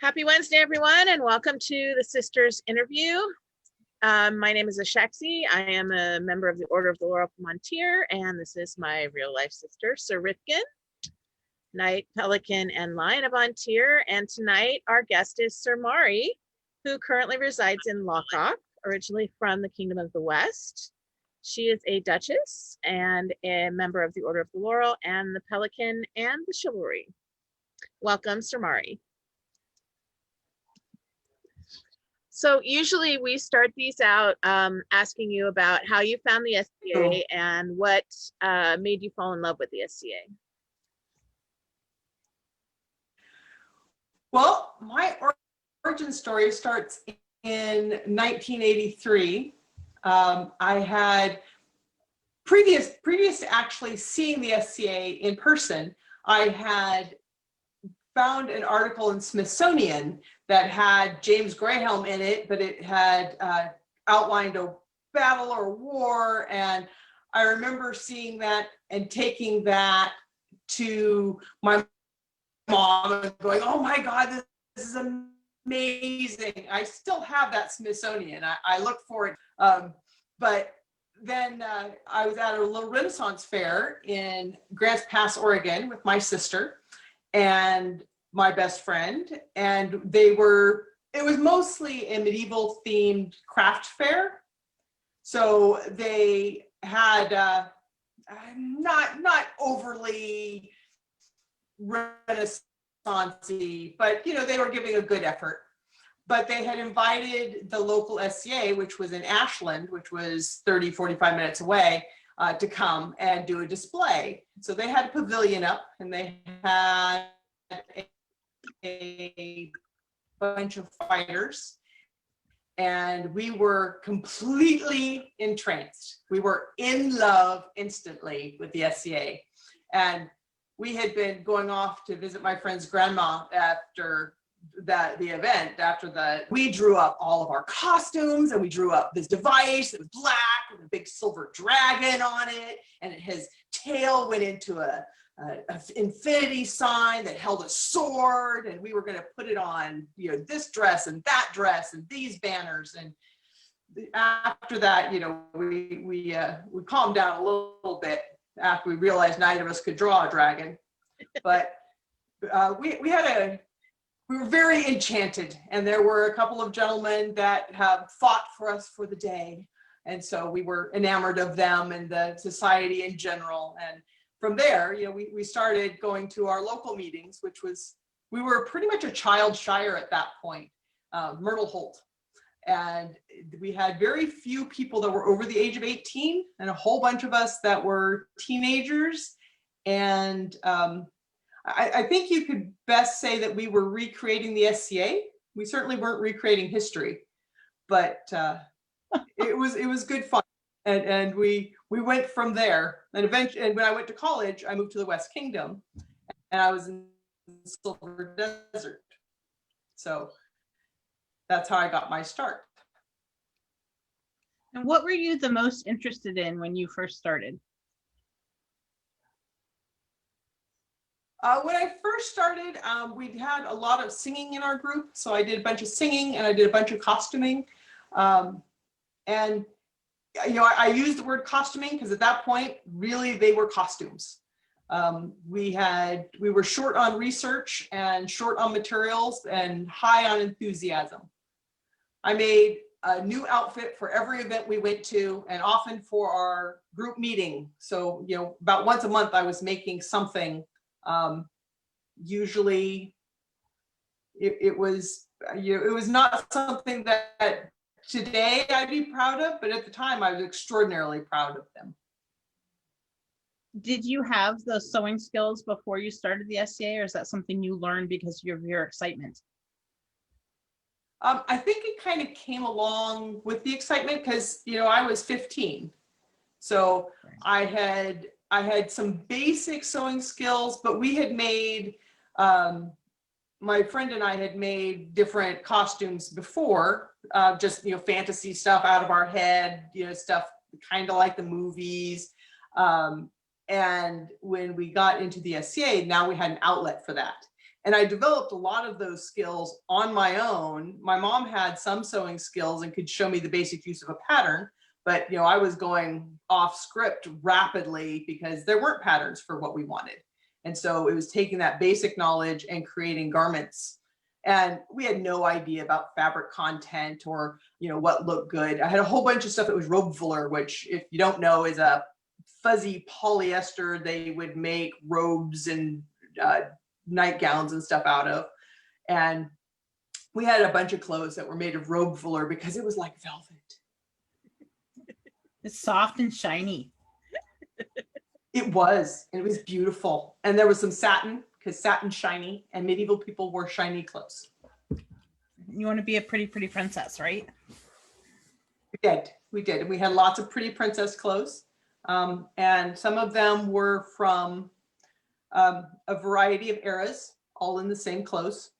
Happy Wednesday, everyone, and welcome to the Sisters interview. My name is Ashaxi. I am a member of the Order of the Laurel from Montier, and this is my real life sister, Sir Rifkin, Knight, Pelican, and Lion of Montier. And tonight, our guest is Sir Mari, who currently resides in Lockrock, originally from the Kingdom of the West. She is a Duchess and a member of the Order of the Laurel and the Pelican and the Chivalry. Welcome, Sir Mari. So usually we start these out asking you about how you found the SCA and what made you fall in love with the SCA. Well, my origin story starts in 1983. I had previous to actually seeing the SCA in person, I had found an article in Smithsonian that had James Greyhelm in it, but it had outlined a battle or war. And I remember seeing that and taking that to my mom and going, oh my God, this is amazing. I still have that Smithsonian. I look for it. But then I was at a little Renaissance fair in Grants Pass, Oregon with my sister and my best friend, and it was mostly a medieval themed craft fair. So they had not overly Renaissance-y, but they were giving a good effort. But they had invited the local SCA, which was in Ashland, which was 30-45 minutes away, to come and do a display. So they had a pavilion up, and they had a bunch of fighters, and we were completely entranced. We were in love instantly with the SCA. And we had been going off to visit my friend's grandma after the event. We drew up all of our costumes, and we drew up this device that was black with a big silver dragon on it, and his tail went into an infinity sign that held a sword, and we were going to put it on this dress and that dress and these banners. And after that, we calmed down a little bit after we realized neither of us could draw a dragon. But we were very enchanted, and there were a couple of gentlemen that have fought for us for the day, and so we were enamored of them and the society in general. And from there, we started going to our local meetings, we were pretty much a child shire at that point, Myrtle Holt. And we had very few people that were over the age of 18, and a whole bunch of us that were teenagers. And I think you could best say that we were recreating the SCA. We certainly weren't recreating history, but it was good fun. And we went from there. And eventually, and when I went to college, I moved to the West Kingdom, and I was in Silver Desert. So that's how I got my start. And what were you the most interested in when you first started? When I first started, we had a lot of singing in our group. So I did a bunch of singing, and I did a bunch of costuming. And I use the word costuming because at that point, really, they were costumes. We were short on research and short on materials and high on enthusiasm. I made a new outfit for every event we went to, and often for our group meeting. So, about once a month, I was making something. Usually, it was not something that today I'd be proud of, but at the time I was extraordinarily proud of them. Did you have those sewing skills before you started the SCA, or is that something you learned because of your excitement? I think it kind of came along with the excitement because, I was 15. So I had some basic sewing skills, but we had made, my friend and I had made different costumes before, just, fantasy stuff out of our head, stuff kind of like the movies. And when we got into the SCA, now we had an outlet for that. And I developed a lot of those skills on my own. My mom had some sewing skills and could show me the basic use of a pattern, but I was going off script rapidly because there weren't patterns for what we wanted. And so it was taking that basic knowledge and creating garments. And we had no idea about fabric content or, what looked good. I had a whole bunch of stuff that was robefuller, which, if you don't know, is a fuzzy polyester they would make robes and nightgowns and stuff out of. And we had a bunch of clothes that were made of robefuller because it was like velvet. It's soft and shiny. It was, and it was beautiful. And there was some satin, because satin's shiny, and medieval people wore shiny clothes. You want to be a pretty princess, right? We did. And we had lots of pretty princess clothes. And some of them were from a variety of eras, all in the same clothes,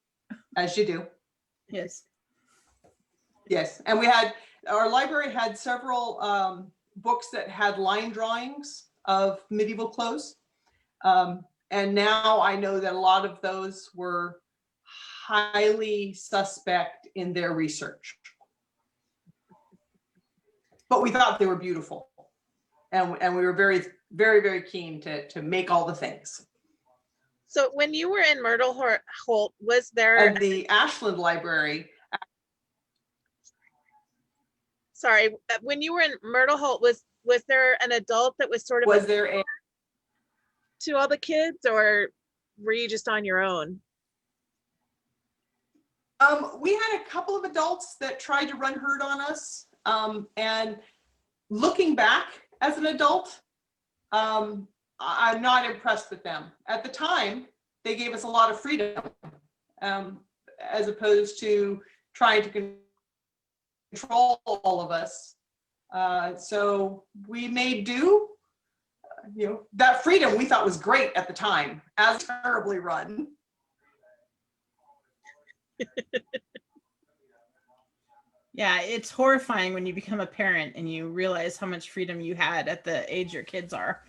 as you do. Yes. Yes. And our library had several books that had line drawings of medieval clothes. And now I know that a lot of those were highly suspect in their research. But we thought they were beautiful. And we were very, very, very keen to make all the things. So when you were in Myrtle Holt, was there... And the Ashland Library... Sorry, when you were in Myrtle Holt, was there an adult that was sort of... Was there a... to all the kids, or were you just on your own? We had a couple of adults that tried to run herd on us. And looking back as an adult, I'm not impressed with them. At the time, they gave us a lot of freedom, as opposed to trying to control all of us. So we made do. That freedom we thought was great at the time, as terribly run. Yeah, it's horrifying when you become a parent and you realize how much freedom you had at the age your kids are.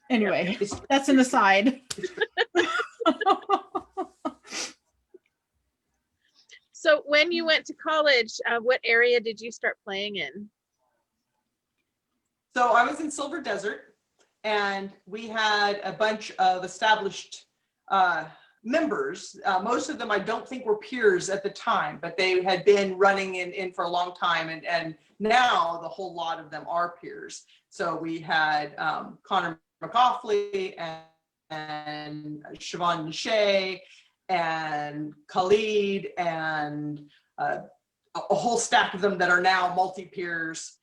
Anyway, that's an aside. So when you went to college, what area did you start playing in? So I was in Silver Desert, and we had a bunch of established members. Most of them I don't think were peers at the time, but they had been running in for a long time, and now the whole lot of them are peers. So we had Connor McCauley and Siobhan Shea and Khalid and a whole stack of them that are now multi-peers.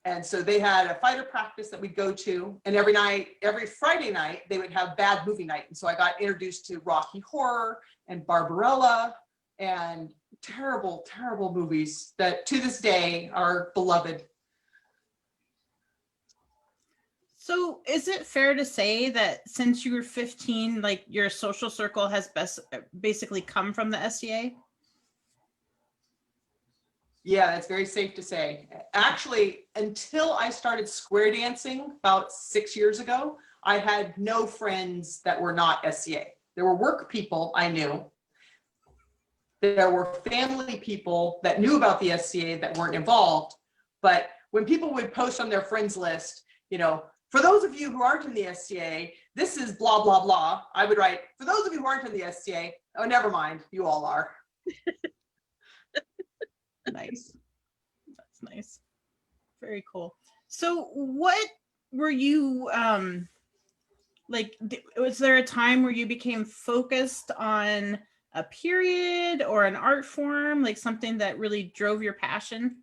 And so they had a fighter practice that we'd go to, and every Friday night, they would have bad movie night. And so I got introduced to Rocky Horror and Barbarella and terrible, terrible movies that to this day are beloved. So is it fair to say that since you were 15, like your social circle has basically come from the SCA? Yeah, that's very safe to say. Actually, until I started square dancing about 6 years ago, I had no friends that were not SCA. There were work people I knew. There were family people that knew about the SCA that weren't involved. But when people would post on their friends list, for those of you who aren't in the SCA, this is blah, blah, blah. I would write, for those of you who aren't in the SCA, oh, never mind, you all are. Nice. That's nice. Very cool. So what were you, was there a time where you became focused on a period or an art form, like something that really drove your passion?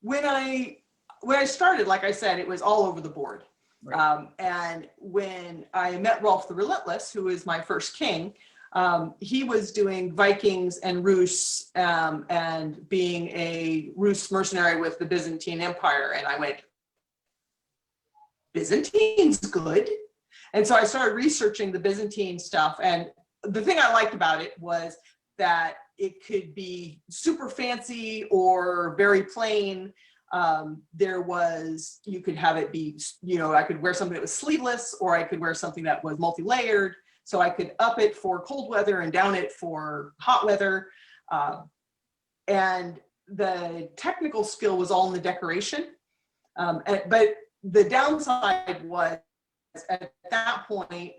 When I started, like I said, it was all over the board. Right. And when I met Rolf the Relentless, who is my first king, he was doing Vikings and Rus and being a Rus mercenary with the Byzantine Empire. And I went, Byzantine's good. And so I started researching the Byzantine stuff. And the thing I liked about it was that it could be super fancy or very plain. There was, you could have it be, I could wear something that was sleeveless, or I could wear something that was multi-layered. So I could up it for cold weather and down it for hot weather. And the technical skill was all in the decoration. But the downside was, at that point,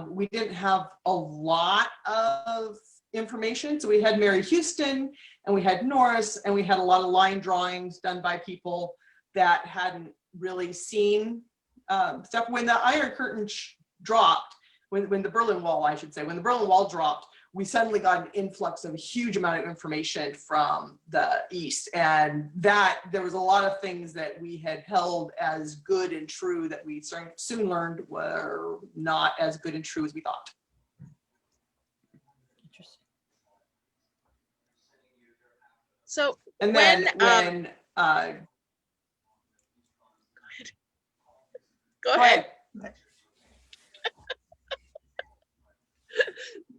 we didn't have a lot of information. So we had Mary Houston and we had Norris, and we had a lot of line drawings done by people that hadn't really seen stuff. When the Iron Curtain dropped, when the Berlin Wall, I should say, when the Berlin Wall dropped, we suddenly got an influx of a huge amount of information from the East. And that there was a lot of things that we had held as good and true that we soon learned were not as good and true as we thought. Interesting. So And then go ahead.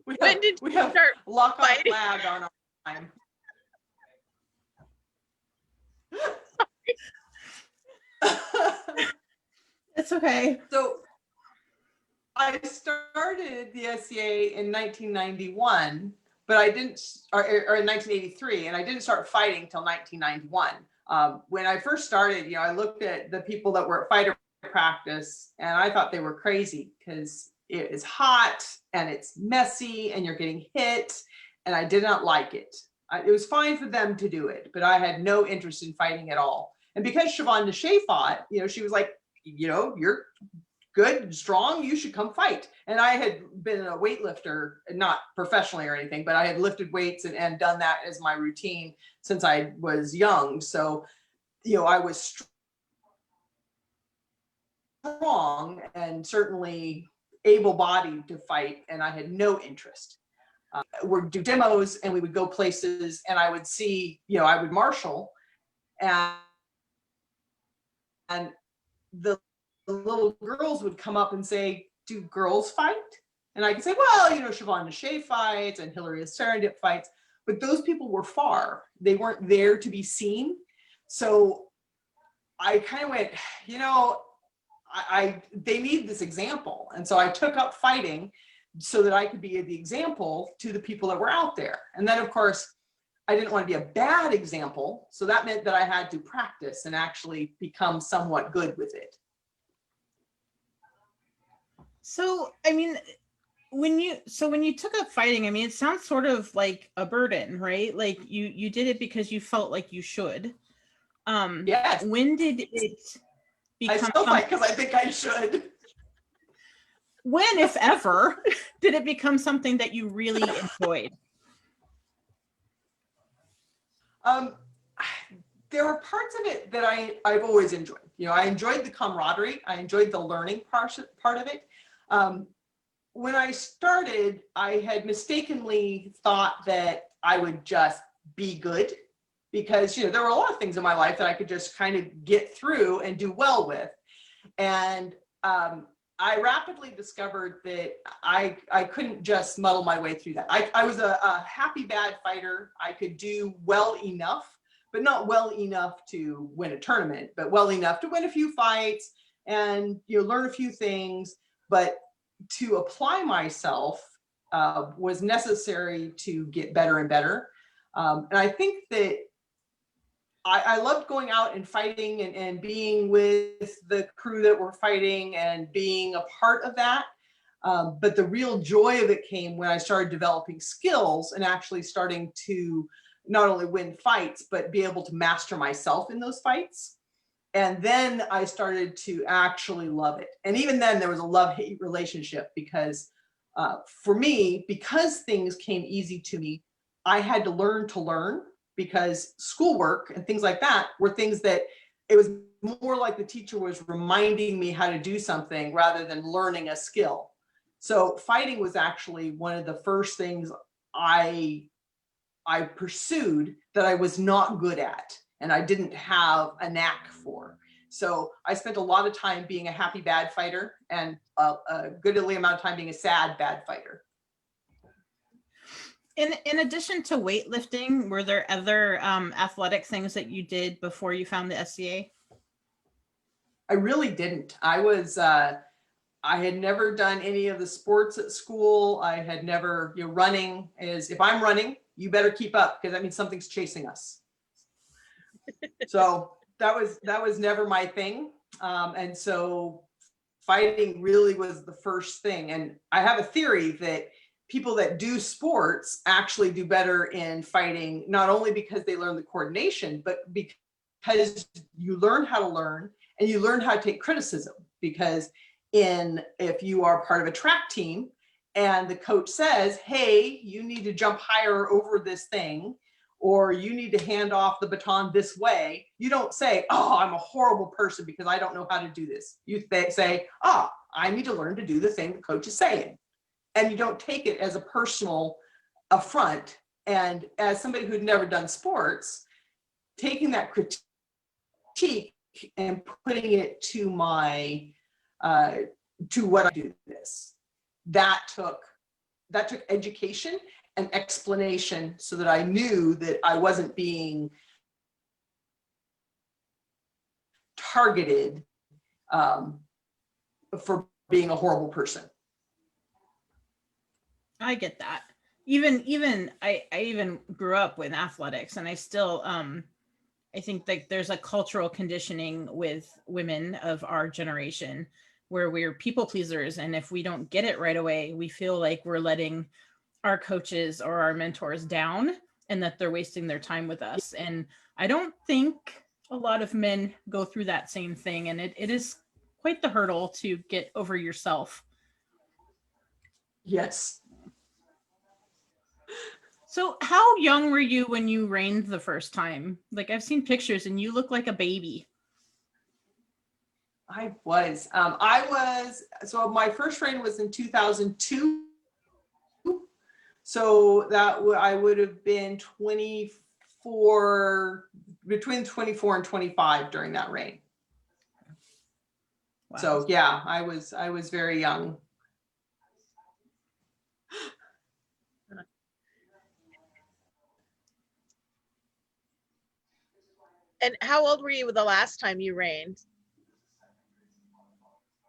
When did you start lock off fighting? lag on our time. It's okay. So I started the SCA in 1991, but I didn't, or in 1983, and I didn't start fighting until 1991. When I first started, I looked at the people that were at fighter practice, and I thought they were crazy because it is hot and it's messy and you're getting hit, and I did not like it. It was fine for them to do it, but I had no interest in fighting at all. And because Siobhan Deshay fought, she was like, you're good and strong, you should come fight. And I had been a weightlifter, not professionally or anything, but I had lifted weights and done that as my routine since I was young. So, I was strong and certainly able-bodied to fight, and I had no interest. We'd do demos and we would go places, and I would see, I would marshal, and the little girls would come up and say, do girls fight? And I could say, well, Siobhan Deshay fights and Hillary Serendip fights, but those people were far. They weren't there to be seen. So I kind of went, they need this example. And so I took up fighting so that I could be the example to the people that were out there. And then, of course, I didn't want to be a bad example. So that meant that I had to practice and actually become somewhat good with it. So, when you took up fighting, it sounds sort of like a burden, right? Like you did it because you felt like you should. Yes. When did it become? I still fight because I think I should. When, if ever, did it become something that you really enjoyed? There were parts of it that I've always enjoyed. I enjoyed the camaraderie. I enjoyed the learning part of it. When I started, I had mistakenly thought that I would just be good because, there were a lot of things in my life that I could just kind of get through and do well with. And I rapidly discovered that I couldn't just muddle my way through that. I was a happy bad fighter. I could do well enough, but not well enough to win a tournament, but well enough to win a few fights and learn a few things. But to apply myself was necessary to get better and better. And I think that I loved going out and fighting and being with the crew that were fighting and being a part of that. But the real joy of it came when I started developing skills and actually starting to not only win fights, but be able to master myself in those fights. And then I started to actually love it. And even then there was a love-hate relationship because for me, because things came easy to me, I had to learn because schoolwork and things like that were things that it was more like the teacher was reminding me how to do something rather than learning a skill. So fighting was actually one of the first things I pursued that I was not good at and I didn't have a knack for. So I spent a lot of time being a happy bad fighter and a goodly amount of time being a sad bad fighter. In addition to weightlifting, were there other athletic things that you did before you found the SCA? I really didn't. I had never done any of the sports at school. I had never, running is, if I'm running, you better keep up because that means something's chasing us. So that was never my thing. And so fighting really was the first thing. And I have a theory that people that do sports actually do better in fighting, not only because they learn the coordination, but because you learn how to learn and you learn how to take criticism. Because if you are part of a track team and the coach says, hey, you need to jump higher over this thing, or you need to hand off the baton this way, you don't say, oh, I'm a horrible person because I don't know how to do this. You say, I need to learn to do the thing the coach is saying. And you don't take it as a personal affront. And as somebody who'd never done sports, taking that critique and putting it to my to what I do this, that took education and explanation so that I knew that I wasn't being targeted for being a horrible person. I get that. Even I even grew up with athletics, and I still I think that there's a cultural conditioning with women of our generation where we're people pleasers, and if we don't get it right away, we feel like we're letting our coaches or our mentors down and that they're wasting their time with us. And I don't think a lot of men go through that same thing, and it is quite the hurdle to get over yourself. Yes. So how young were you when you reigned the first time? Like, I've seen pictures and you look like a baby. I was. So my first reign was in 2002. So that I would have been 24, between 24 and 25 during that reign. Wow. So yeah, I was very young. And how old were you the last time you reigned?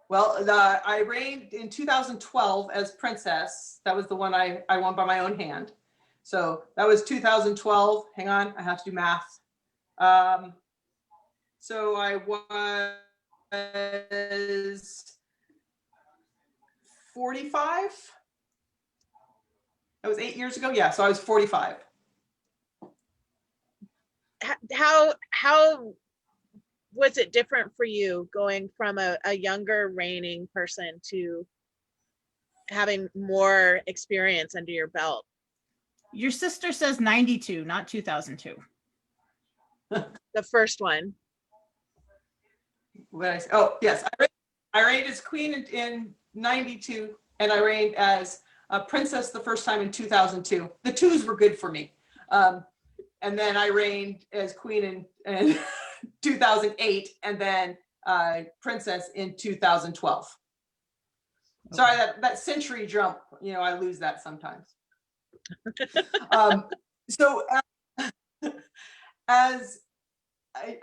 Well, I reigned in 2012 as princess. That was the one I won by my own hand. So that was 2012. Hang on, I have to do math. So I was 45. That was 8 years ago. Yeah, so I was 45. How was it different for you going from a younger reigning person to having more experience under your belt? Your sister says 92, not 2002. The first one. What I say? Oh, yes. I reigned as queen in 92, and I reigned as a princess the first time in 2002. The twos were good for me. And then I reigned as queen in 2008, and then princess in 2012. Okay. Sorry, that century jump, I lose that sometimes. So as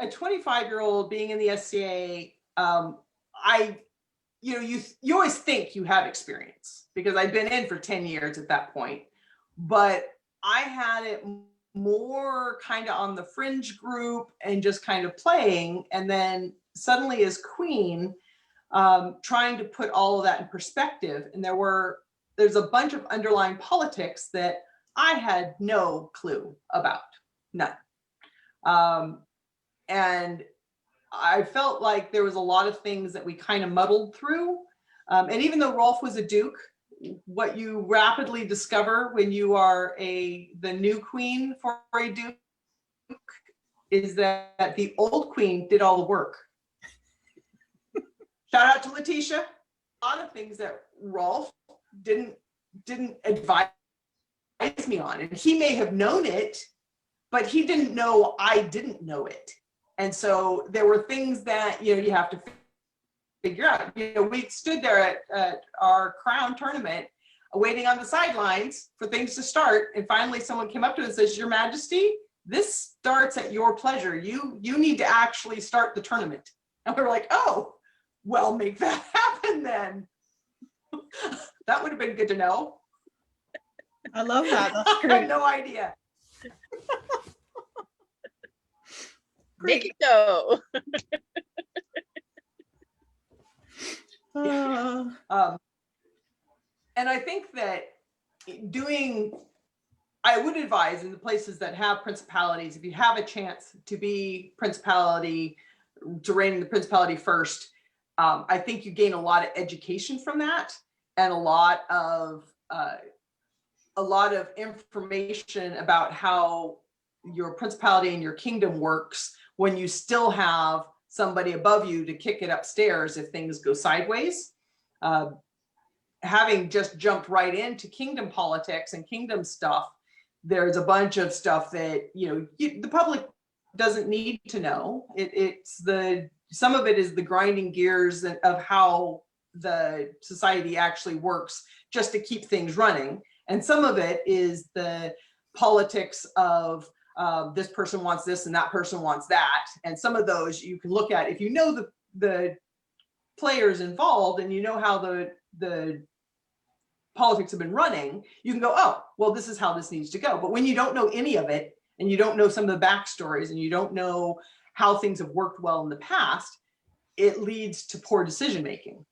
a 25-year-old being in the SCA, you always think you have experience because I'd been in for 10 years at that point, but I had it more kind of on the fringe group and just kind of playing. And then suddenly as queen, trying to put all of that in perspective. And there's a bunch of underlying politics that I had no clue about, none. And I felt like there was a lot of things that we kind of muddled through. And even though Rolf was a duke, what you rapidly discover when you are the new queen for a duke is that the old queen did all the work. Shout out to Letitia. A lot of things that Rolf didn't advise me on, and he may have known it, but he didn't know I didn't know it. And so there were things that you have to figure out. We stood there at our crown tournament waiting on the sidelines for things to start. And finally someone came up to us and says, Your Majesty, this starts at your pleasure. You need to actually start the tournament. And we were like, oh, well, make that happen then. That would have been good to know. I love that. That's I great. had no idea. Make it go. And I think that I would advise in the places that have principalities, if you have a chance to be principality, to reign in the principality first, I think you gain a lot of education from that, and a lot of information about how your principality and your kingdom works when you still have somebody above you to kick it upstairs if things go sideways. Having just jumped right into kingdom politics and kingdom stuff, there's a bunch of stuff that the public doesn't need to know. Some of it is the grinding gears of how the society actually works just to keep things running, and some of it is the politics of this person wants this and that person wants that. And some of those you can look at if you know the players involved and you know how the politics have been running, you can go, oh, well, this is how this needs to go. But when you don't know any of it, and you don't know some of the backstories, and you don't know how things have worked well in the past, it leads to poor decision making.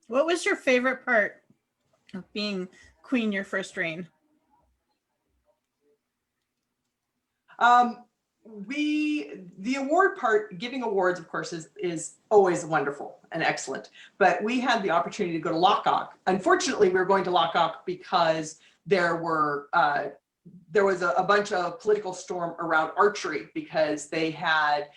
What was your favorite part of being queen your first reign? The award part, giving awards, of course, is always wonderful and excellent. But we had the opportunity to go to Lockdock. Unfortunately, we were going to Lockdock because there was a bunch of political storm around archery, because they had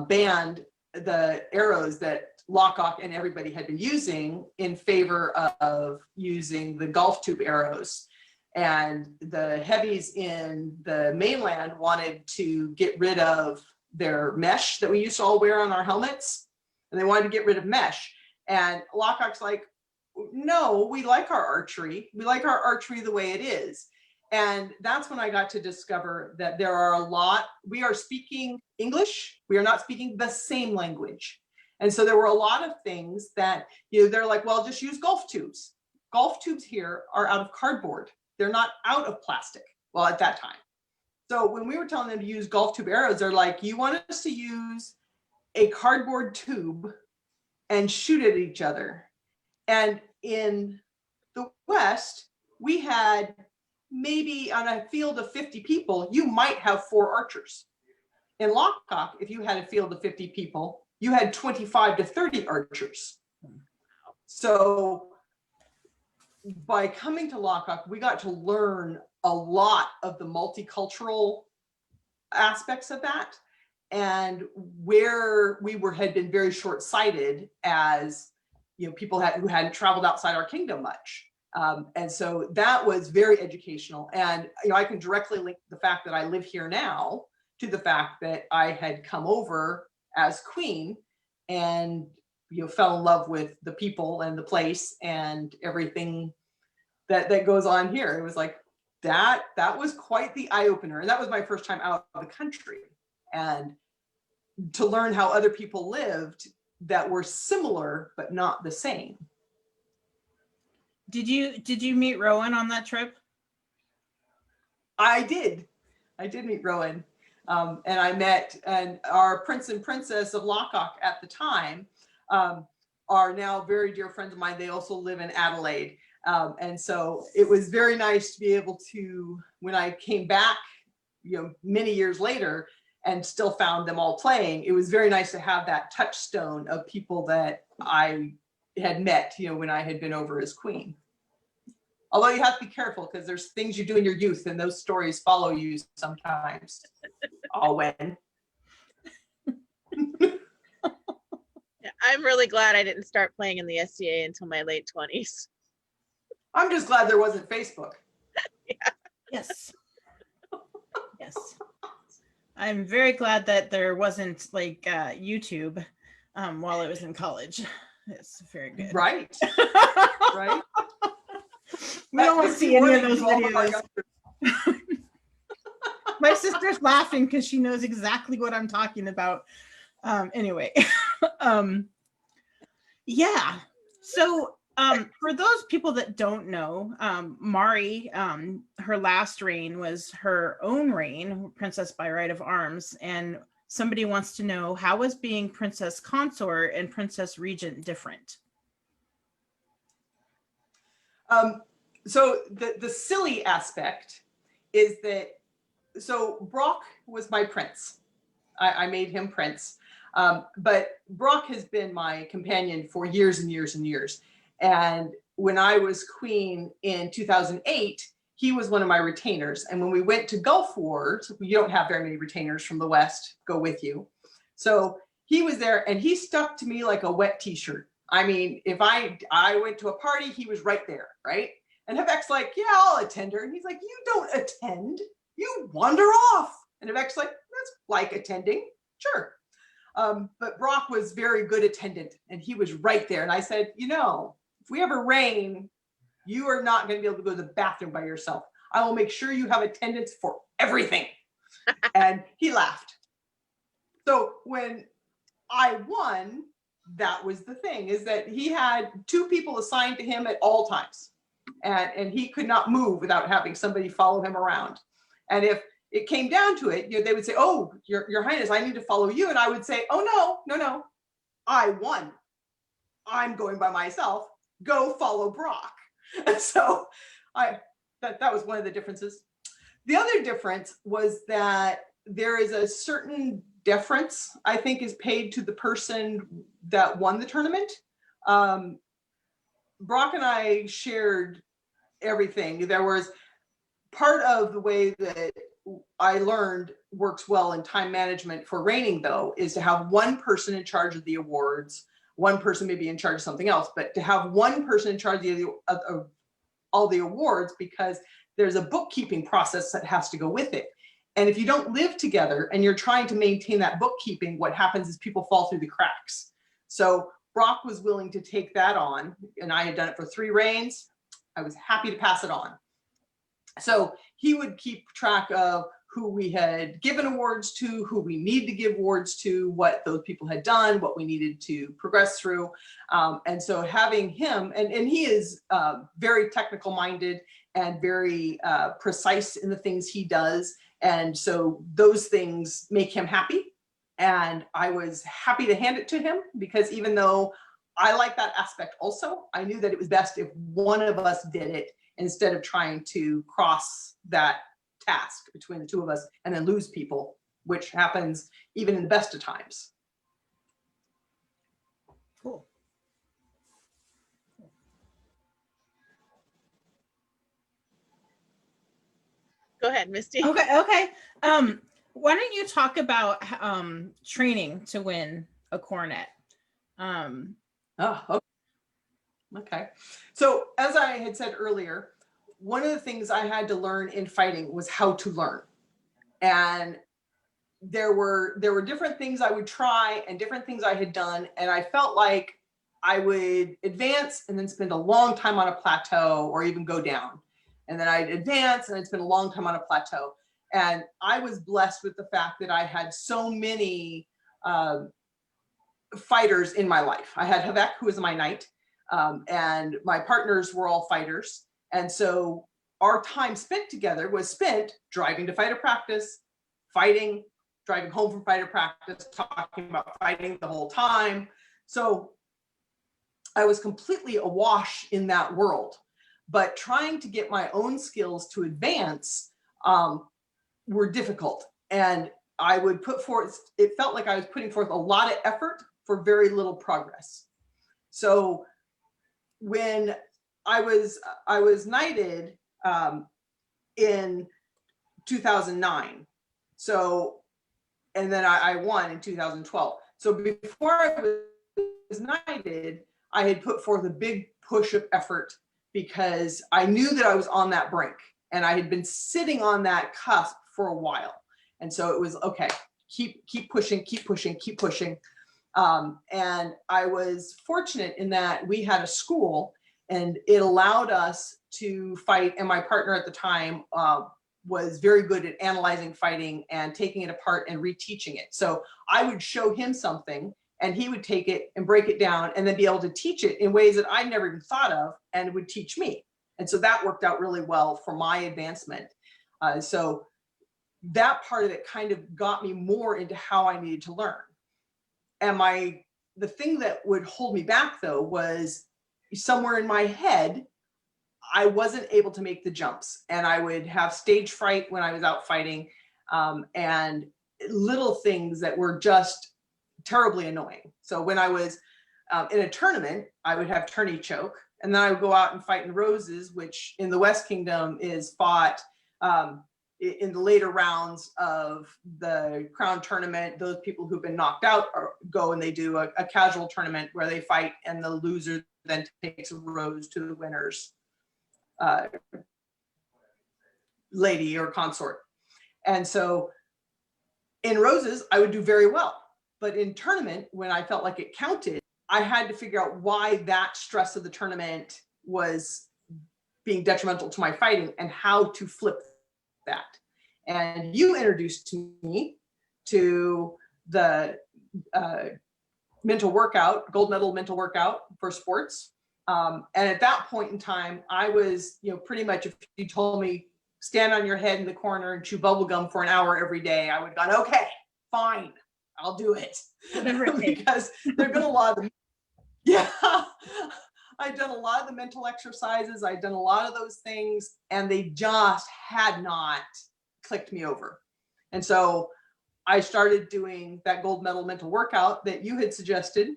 banned the arrows that Lockdock and everybody had been using in favor of using the golf tube arrows. And the heavies in the mainland wanted to get rid of their mesh that we used to all wear on our helmets, and they wanted to get rid of mesh. And Lockdock's like, no, we like our archery. We like our archery the way it is. And that's when I got to discover that we are speaking English. We are not speaking the same language. And so there were a lot of things that, they're like, well, just use golf tubes. Golf tubes here are out of cardboard. They're not out of plastic. Well, at that time. So when we were telling them to use golf tube arrows, they're like, you want us to use a cardboard tube and shoot at each other. And in the West, we had maybe on a field of 50 people, you might have 4 archers. In Lockdock, if you had a field of 50 people, you had 25 to 30 archers. So by coming to Lockdock, we got to learn a lot of the multicultural aspects of that, and where we had been very short-sighted as people who hadn't traveled outside our kingdom much. And so that was very educational. And I can directly link the fact that I live here now to the fact that I had come over as queen and fell in love with the people and the place and everything that goes on here. It was like that was quite the eye-opener. And that was my first time out of the country, and to learn how other people lived that were similar but not the same. Did you meet Rowan on that trip? I did meet Rowan. And I met our prince and princess of Lockdock at the time, are now very dear friends of mine. They also live in Adelaide. And so it was very nice to be able to, when I came back, many years later and still found them all playing, it was very nice to have that touchstone of people that I had met, when I had been over as queen. Although you have to be careful, because there's things you do in your youth and those stories follow you sometimes. I'll win. Yeah, I'm really glad I didn't start playing in the SCA until my late 20s. I'm just glad there wasn't Facebook. Yeah. Yes. Yes. I'm very glad that there wasn't like YouTube while I was in college. It's very good. Right. Right. We don't want to see any of those All of our videos. My sister's laughing because she knows exactly what I'm talking about. Anyway, yeah. So for those people that don't know, Mari, her last reign was her own reign, Princess by Right of Arms, and somebody wants to know, how was being Princess Consort and Princess Regent different? So the silly aspect is that, so Brock was my prince. I made him prince. But Brock has been my companion for years and years and years. And when I was queen in 2008, he was one of my retainers. And when we went to Gulf Wars, you don't have very many retainers from the West go with you. So he was there and he stuck to me like a wet t-shirt. I mean, if I went to a party, he was right there, right? And Havek's like, yeah, I'll attend her. And he's like, you don't attend, you wander off. And Havek's like, that's like attending, sure. But Brock was very good attendant and he was right there. And I said, you know, if we ever reign, you are not going to be able to go to the bathroom by yourself. I will make sure you have attendance for everything. And he laughed. So when I won, that was the thing, is that he had 2 people assigned to him at all times. And he could not move without having somebody follow him around. And if it came down to it, you know, they would say, oh, your Highness, I need to follow you. And I would say, oh, no, I won. I'm going by myself. Go follow Brock. And so that was one of the differences. The other difference was that there is a certain deference, I think, is paid to the person that won the tournament. Brock and I shared everything. There was part of the way that I learned works well in time management for reigning, though, is to have one person in charge of the awards, one person maybe in charge of something else, but to have one person in charge of all the awards, because there's a bookkeeping process that has to go with it. And if you don't live together and you're trying to maintain that bookkeeping, what happens is people fall through the cracks. So Brock was willing to take that on, and I had done it for 3 reigns. I was happy to pass it on. So he would keep track of who we had given awards to, who we need to give awards to, what those people had done, what we needed to progress through. And so having him, and he is very technical minded and very precise in the things he does. And so those things make him happy. And I was happy to hand it to him, because even though I like that aspect also, I knew that it was best if one of us did it instead of trying to cross that task between the 2 of us and then lose people, which happens even in the best of times. Cool. Go ahead, Misty. Okay. Why don't you talk about training to win a coronet? Okay. So as I had said earlier, one of the things I had to learn in fighting was how to learn. And there were different things I would try and different things I had done. And I felt like I would advance and then spend a long time on a plateau, or even go down. And then I'd advance and I'd spend a long time on a plateau. And I was blessed with the fact that I had so many fighters in my life. I had Havek, who was my knight, and my partners were all fighters. And so our time spent together was spent driving to fighter practice, fighting, driving home from fighter practice, talking about fighting the whole time. So I was completely awash in that world. But trying to get my own skills to advance were difficult. And I would put forth, it felt like I was putting forth a lot of effort for very little progress. So when I was knighted in 2009. So, and then I won in 2012. So before I was knighted, I had put forth a big push of effort, because I knew that I was on that brink and I had been sitting on that cusp for a while. And so it was, okay, keep pushing, keep pushing, keep pushing. And I was fortunate in that we had a school and it allowed us to fight. And my partner at the time was very good at analyzing fighting and taking it apart and reteaching it. So I would show him something and he would take it and break it down and then be able to teach it in ways that I never even thought of and would teach me. And so that worked out really well for my advancement. So that part of it kind of got me more into how I needed to learn. And the thing that would hold me back though was somewhere in my head, I wasn't able to make the jumps and I would have stage fright when I was out fighting, and little things that were just terribly annoying. So when I was in a tournament, I would have tourney choke, and then I would go out and fight in roses, which in the West Kingdom is fought in the later rounds of the crown tournament. Those people who've been knocked out go and they do a casual tournament where they fight, and the loser then takes a rose to the winner's lady or consort. And so in roses, I would do very well. But in tournament, when I felt like it counted, I had to figure out why that stress of the tournament was being detrimental to my fighting and how to flip that. And you introduced me to the mental workout, gold medal mental workout for sports. And at that point in time, I was, pretty much, if you told me stand on your head in the corner and chew bubble gum for an hour every day, I would have gone, okay, fine, I'll do it. Because there've been a lot of I'd done a lot of the mental exercises. I'd done a lot of those things, and they just had not clicked me over. And so I started doing that gold medal mental workout that you had suggested.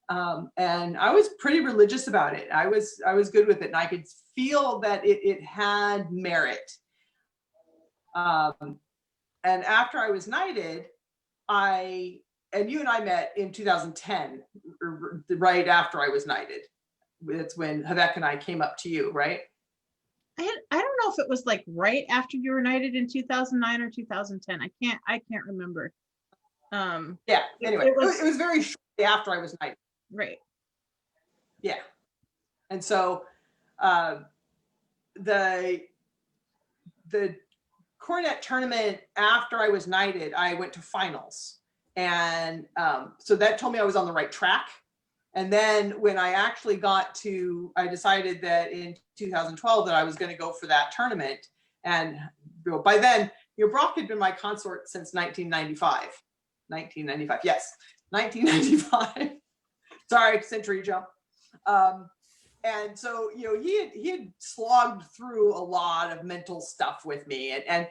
And I was pretty religious about it. I was good with it, and I could feel that it had merit. And after I was knighted, and you and I met in 2010, right after I was knighted. It's when Havek and I came up to you, right? I don't know if it was like right after you were knighted in 2009 or 2010. I can't remember. Yeah. Anyway, it was very shortly after I was knighted. Right. Yeah. And so the Coronet tournament after I was knighted, I went to finals. And so that told me I was on the right track. And then when I actually I decided that in 2012 that I was going to go for that tournament. And by then, Brock had been my consort since 1995. 1995, yes, 1995. Sorry, century jump. And so, he had slogged through a lot of mental stuff with me. And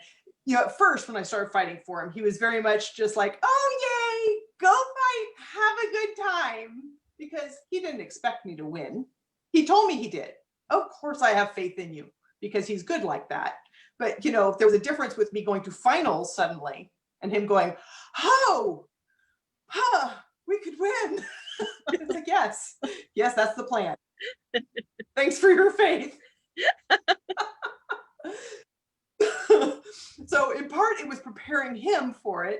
at first when I started fighting for him, he was very much just like, oh, yay, go fight, have a good time. Because he didn't expect me to win. He told me he did. Of course I have faith in you because he's good like that. But, if there was a difference with me going to finals suddenly and him going, we could win. It's like, yes, that's the plan. Thanks for your faith. So in part, it was preparing him for it.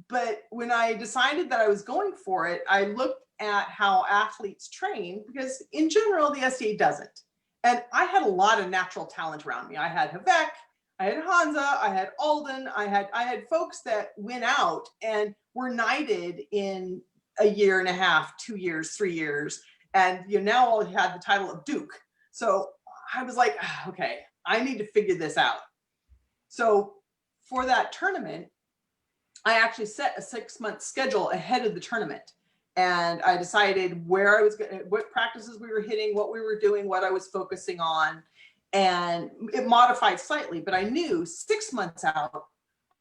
But when I decided that I was going for it, I looked at how athletes train, because in general, the SCA doesn't. And I had a lot of natural talent around me. I had Havek, I had Hansa, I had Alden, I had folks that went out and were knighted in a year and a half, 2 years, 3 years. And now all had the title of Duke. So I was like, okay, I need to figure this out. So for that tournament, I actually set a 6-month schedule ahead of the tournament. And I decided where I was going, what practices we were hitting, what we were doing, what I was focusing on. And it modified slightly, but I knew 6 months out,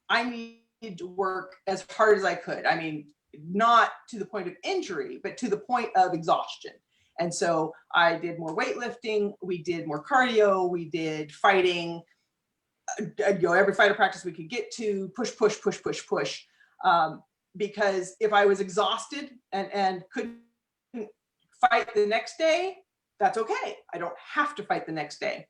I needed to work as hard as I could. I mean, not to the point of injury, but to the point of exhaustion. And so I did more weightlifting, we did more cardio, we did fighting, every fighter practice we could get to, push. Because if I was exhausted and couldn't fight the next day, that's okay. I don't have to fight the next day.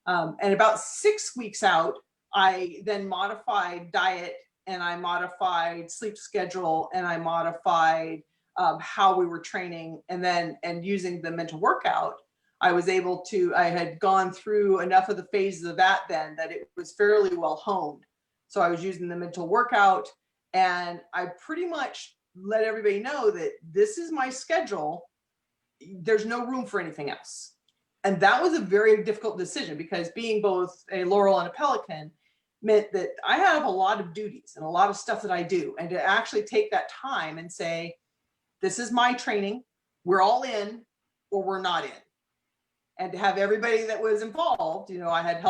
And about 6 weeks out, I then modified diet and I modified sleep schedule, and I modified how we were training, and using the mental workout, I was able to, I had gone through enough of the phases of that then that it was fairly well honed. So I was using the mental workout, and I pretty much let everybody know that this is my schedule. There's no room for anything else. And that was a very difficult decision, because being both a Laurel and a Pelican meant that I have a lot of duties and a lot of stuff that I do. And to actually take that time and say, this is my training, we're all in or we're not in. And to have everybody that was involved, I had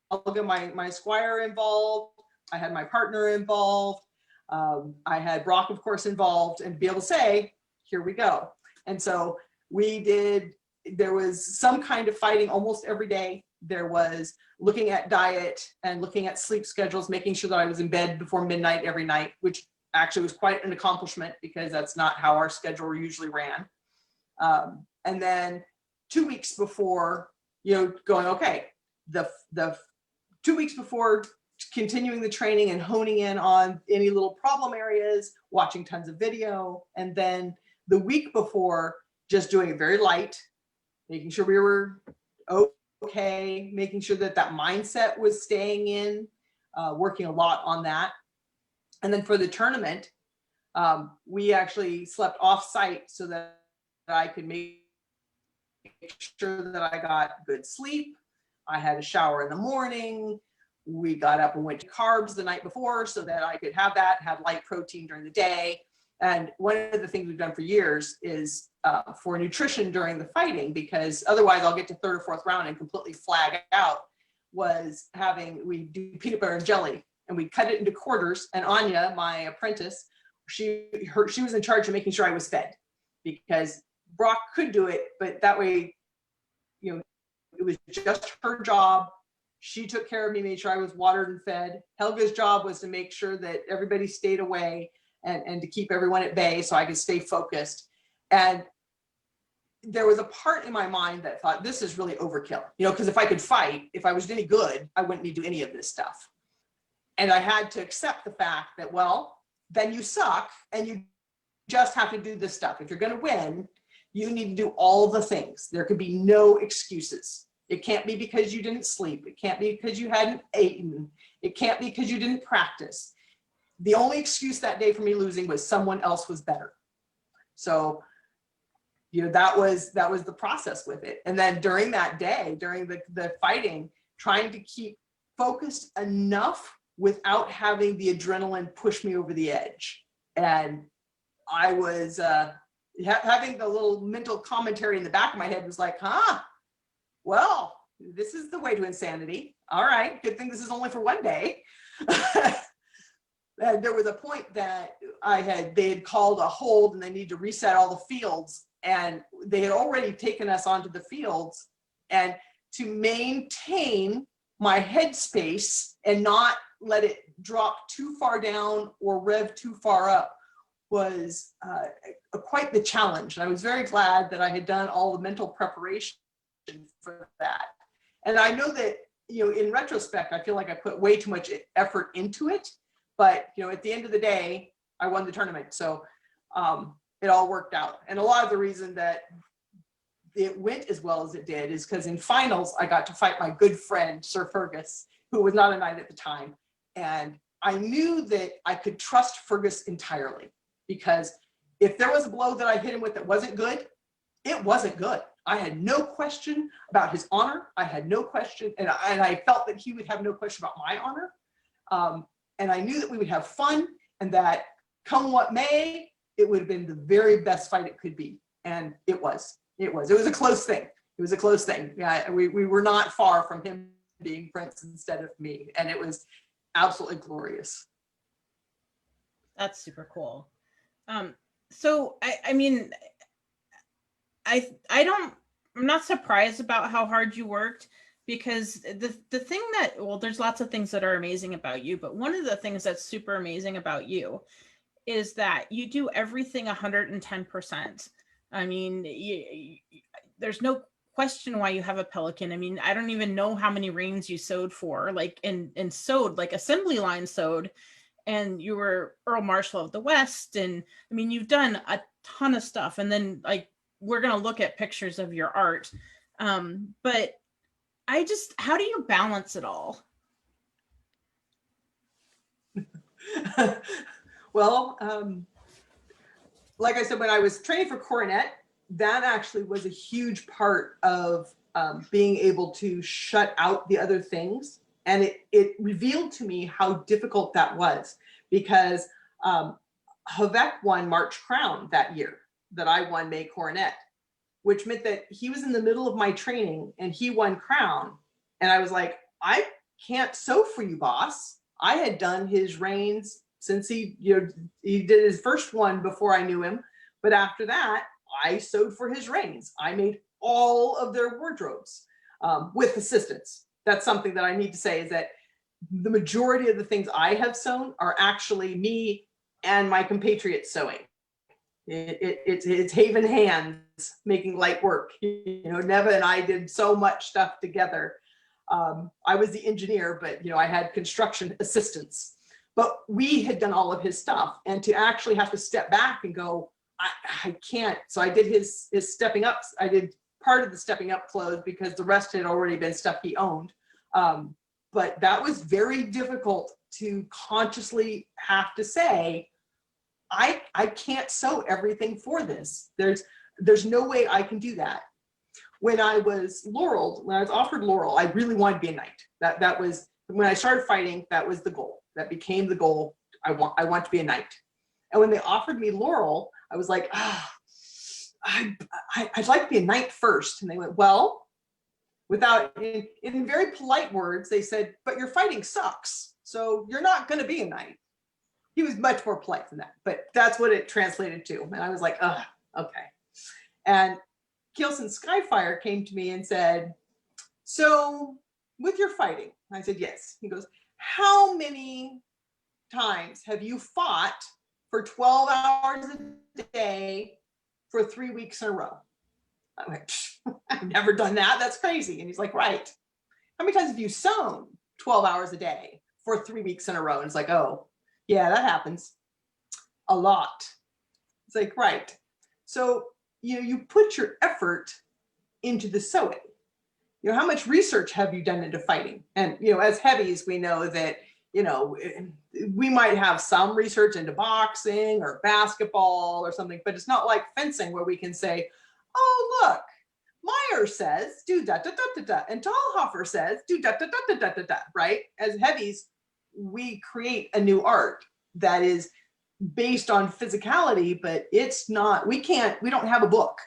Helga, my squire, involved. I had my partner involved. I had Brock, of course, involved, and be able to say, here we go. And so there was some kind of fighting almost every day. There was looking at diet and looking at sleep schedules, making sure that I was in bed before midnight every night, which actually was quite an accomplishment, because that's not how our schedule usually ran. And then 2 weeks before, going, okay, the 2 weeks before continuing the training and honing in on any little problem areas, watching tons of video. And then the week before, just doing it very light, making sure we were okay, making sure that mindset was staying in, working a lot on that. And then for the tournament, we actually slept off site so that I could make sure that I got good sleep. I had a shower in the morning. We got up and went to carbs the night before so that I could have light protein during the day. And one of the things we've done for years is for nutrition during the fighting, because otherwise I'll get to third or fourth round and completely flag out, was we do peanut butter and jelly, and we cut it into quarters. And Anya, my apprentice, she was in charge of making sure I was fed, because Brock could do it, but that way, it was just her job. She took care of me, made sure I was watered and fed. Helga's job was to make sure that everybody stayed away and to keep everyone at bay so I could stay focused. And there was a part in my mind that thought, this is really overkill, because if I could fight, if I was any good, I wouldn't need to do any of this stuff. And I had to accept the fact that, well, then you suck and you just have to do this stuff. If you're going to win, you need to do all the things. There could be no excuses. It can't be because you didn't sleep. It can't be because you hadn't eaten. It can't be because you didn't practice. The only excuse that day for me losing was someone else was better. So, that was the process with it. And then during that day, during the fighting, trying to keep focused enough without having the adrenaline push me over the edge. And I was having the little mental commentary in the back of my head was like, well, this is the way to insanity. All right, good thing this is only for one day. And there was a point that they had called a hold and they need to reset all the fields, and they had already taken us onto the fields. And to maintain my headspace and not let it drop too far down or rev too far up was quite the challenge. And I was very glad that I had done all the mental preparation for that. And I know that, in retrospect, I feel like I put way too much effort into it, but, at the end of the day, I won the tournament. So it all worked out. And a lot of the reason that it went as well as it did is because in finals, I got to fight my good friend, Sir Fergus, who was not a knight at the time. And I knew that I could trust Fergus entirely, because if there was a blow that I hit him with that wasn't good, it wasn't good. I had no question about his honor. I had no question, and I felt that he would have no question about my honor. And I knew that we would have fun, and that come what may, it would have been the very best fight it could be. And it was a close thing. It was a close thing. Yeah, we were not far from him being prince instead of me. And it was absolutely glorious. That's super cool. So I'm not surprised about how hard you worked, because the thing that, well, there's lots of things that are amazing about you, but one of the things that's super amazing about you is that you do everything 110%. There's no question why you have a Pelican. I don't even know how many reins you sewed for, like, and sewed, like assembly line sewed. and you were Earl Marshal of the West. And I mean, you've done a ton of stuff. And then like, we're going to look at pictures of your art. But how do you balance it all? Well, like I said, when I was training for Coronet, that actually was a huge part of being able to shut out the other things. And it revealed to me how difficult that was, because Havek won March Crown that year that I won May Coronet, which meant that he was in the middle of my training and he won Crown. And I was like, I can't sew for you, boss. I had done his reins since he did his first one before I knew him. But after that, I sewed for his reins. I made all of their wardrobes with assistance. That's something that I need to say, is that the majority of the things I have sewn are actually me and my compatriots sewing. It's Haven hands making light work. Neva and I did so much stuff together. I was the engineer, but I had construction assistants. But we had done all of his stuff, and to actually have to step back and go, I can't. So I did his stepping up. I did part of the stepping up clothes because the rest had already been stuff he owned. But that was very difficult to consciously have to say, I can't sew everything for this. There's no way I can do that. When I was offered laurel, I really wanted to be a knight. That was when I started fighting. That was the goal. That became the goal. I want to be a knight. And when they offered me laurel, I was like, I'd like to be a knight first. And they went, well, in very polite words, they said, but your fighting sucks, so you're not going to be a knight. He was much more polite than that, but that's what it translated to. And I was like, okay. And Keelson Skyfire came to me and said, so with your fighting? I said, yes. He goes, how many times have you fought for 12 hours a day for 3 weeks in a row? I went, I've never done that. That's crazy. And he's like, right. How many times have you sewn 12 hours a day for 3 weeks in a row? And it's like, oh, yeah, that happens a lot. It's like, right. So, you put your effort into the sewing. How much research have you done into fighting? And, as heavies, we know that, we might have some research into boxing or basketball or something, but it's not like fencing where we can say, oh, look, Meyer says do da da da da da, and Talhofer says do da da da da da da, right? As heavies, we create a new art that is based on physicality, but it's not, we don't have a book.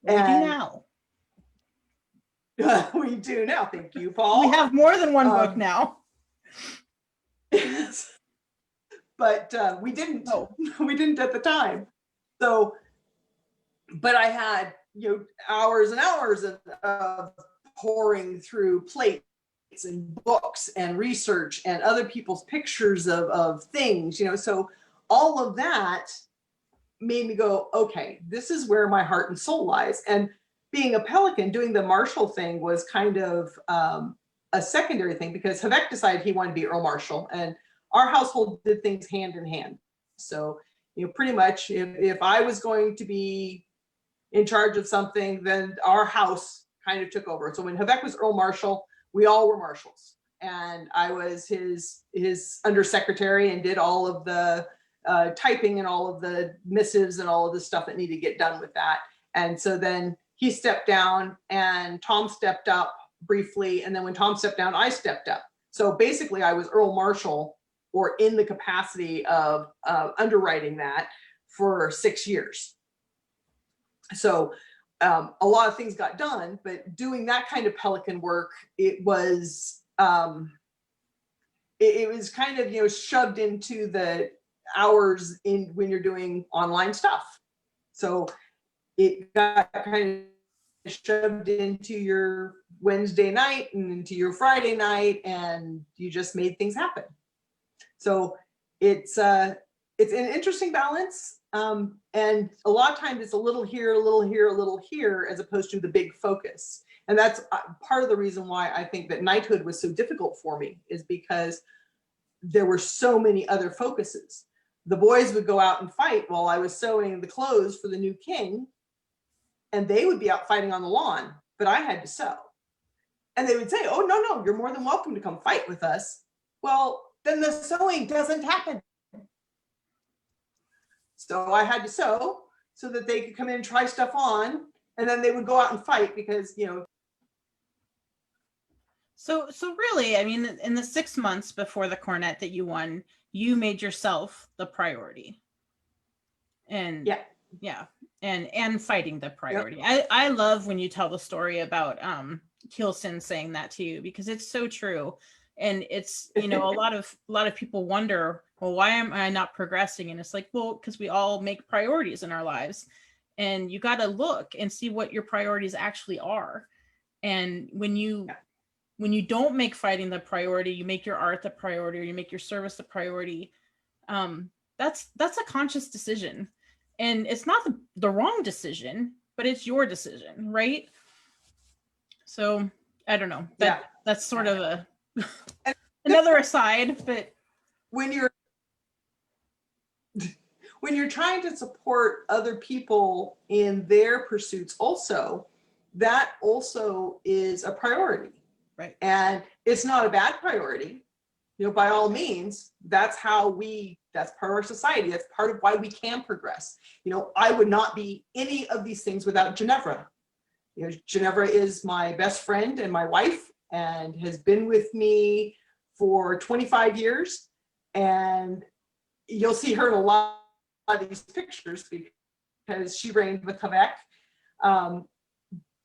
We do now. We do now. Thank you, Paul. We have more than one book now. But we didn't. No. We didn't at the time. So, but I had hours and hours of pouring through plates and books and research and other people's pictures of things. So all of that made me go, okay, this is where my heart and soul lies. And being a Pelican, doing the Marshal thing was kind of a secondary thing, because Havek decided he wanted to be Earl Marshal, and our household did things hand in hand. So, pretty much if I was going to be in charge of something, then our house kind of took over. So when Havek was Earl Marshal, we all were marshals, and I was his undersecretary and did all of the typing and all of the missives and all of the stuff that needed to get done with that. And so then he stepped down and Tom stepped up briefly. And then when Tom stepped down, I stepped up. So basically I was Earl Marshal, or in the capacity of underwriting that, for 6 years. So a lot of things got done, but doing that kind of Pelican work, it was kind of, shoved into the hours when you're doing online stuff. So it got kind of shoved into your Wednesday night and into your Friday night, and you just made things happen. So it's an interesting balance. And a lot of times it's a little here, a little here, a little here, as opposed to the big focus. And that's part of the reason why I think that knighthood was so difficult for me, is because there were so many other focuses. The boys would go out and fight while I was sewing the clothes for the new king, and they would be out fighting on the lawn, but I had to sew. And they would say, oh, no, you're more than welcome to come fight with us. Well, then the sewing doesn't happen. So I had to sew so that they could come in and try stuff on, and then they would go out and fight because, you know. So really, I mean, in the 6 months before the Coronet that you won, you made yourself the priority. And yeah, and fighting the priority. Yep. I love when you tell the story about Keelson saying that to you, because it's so true. And it's, you know, a lot of people wonder, well, why am I not progressing? And it's like, well, because we all make priorities in our lives, and you got to look and see what your priorities actually are. And when you don't make fighting the priority, you make your art the priority, or you make your service the priority. That's a conscious decision, and it's not the wrong decision, but it's your decision, right? So I don't know. That's sort of a another aside, but when you're trying to support other people in their pursuits also, that also is a priority. Right. And it's not a bad priority. You know, by all means, that's part of our society. That's part of why we can progress. You know, I would not be any of these things without Ginevra. You know, Ginevra is my best friend and my wife, and has been with me for 25 years. And you'll see her in a lot of these pictures because she reigned with Quebec.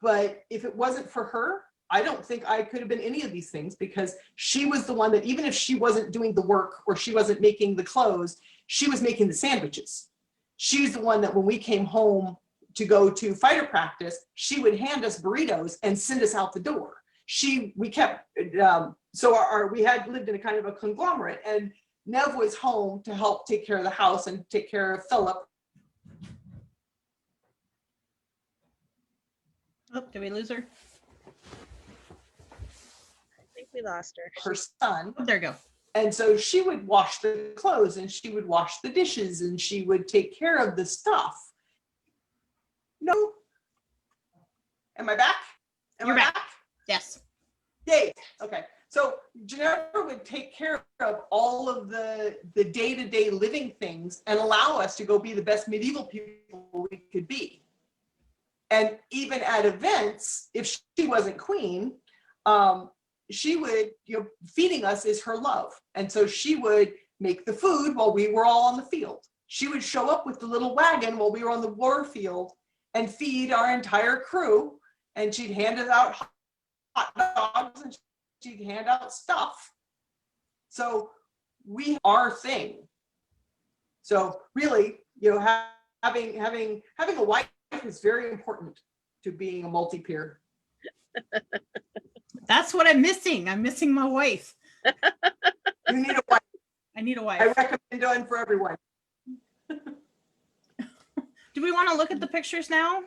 But if it wasn't for her, I don't think I could have been any of these things, because she was the one that, even if she wasn't doing the work or she wasn't making the clothes, she was making the sandwiches. She's the one that when we came home to go to fighter practice, she would hand us burritos and send us out the door. We had lived in a kind of a conglomerate, and Nev was home to help take care of the house and take care of Philip. Oh, did we lose her? I think we lost her. Her son. Oh, there you go. And so she would wash the clothes, and she would wash the dishes, and she would take care of the stuff. No. Am I back? You're back. Yes. Yay. Okay. So Ginevra would take care of all of the day-to-day living things and allow us to go be the best medieval people we could be. And even at events, if she wasn't queen, she would, you know, feeding us is her love. And so she would make the food while we were all on the field. She would show up with the little wagon while we were on the war field and feed our entire crew. And she'd hand us out hot dogs, and she'd hand out stuff. So we are our thing. So really, you know, having a wife is very important to being a multi-peer. That's what I'm missing. I'm missing my wife. You need a wife. I need a wife. I recommend one for everyone. Do we want to look at the pictures now?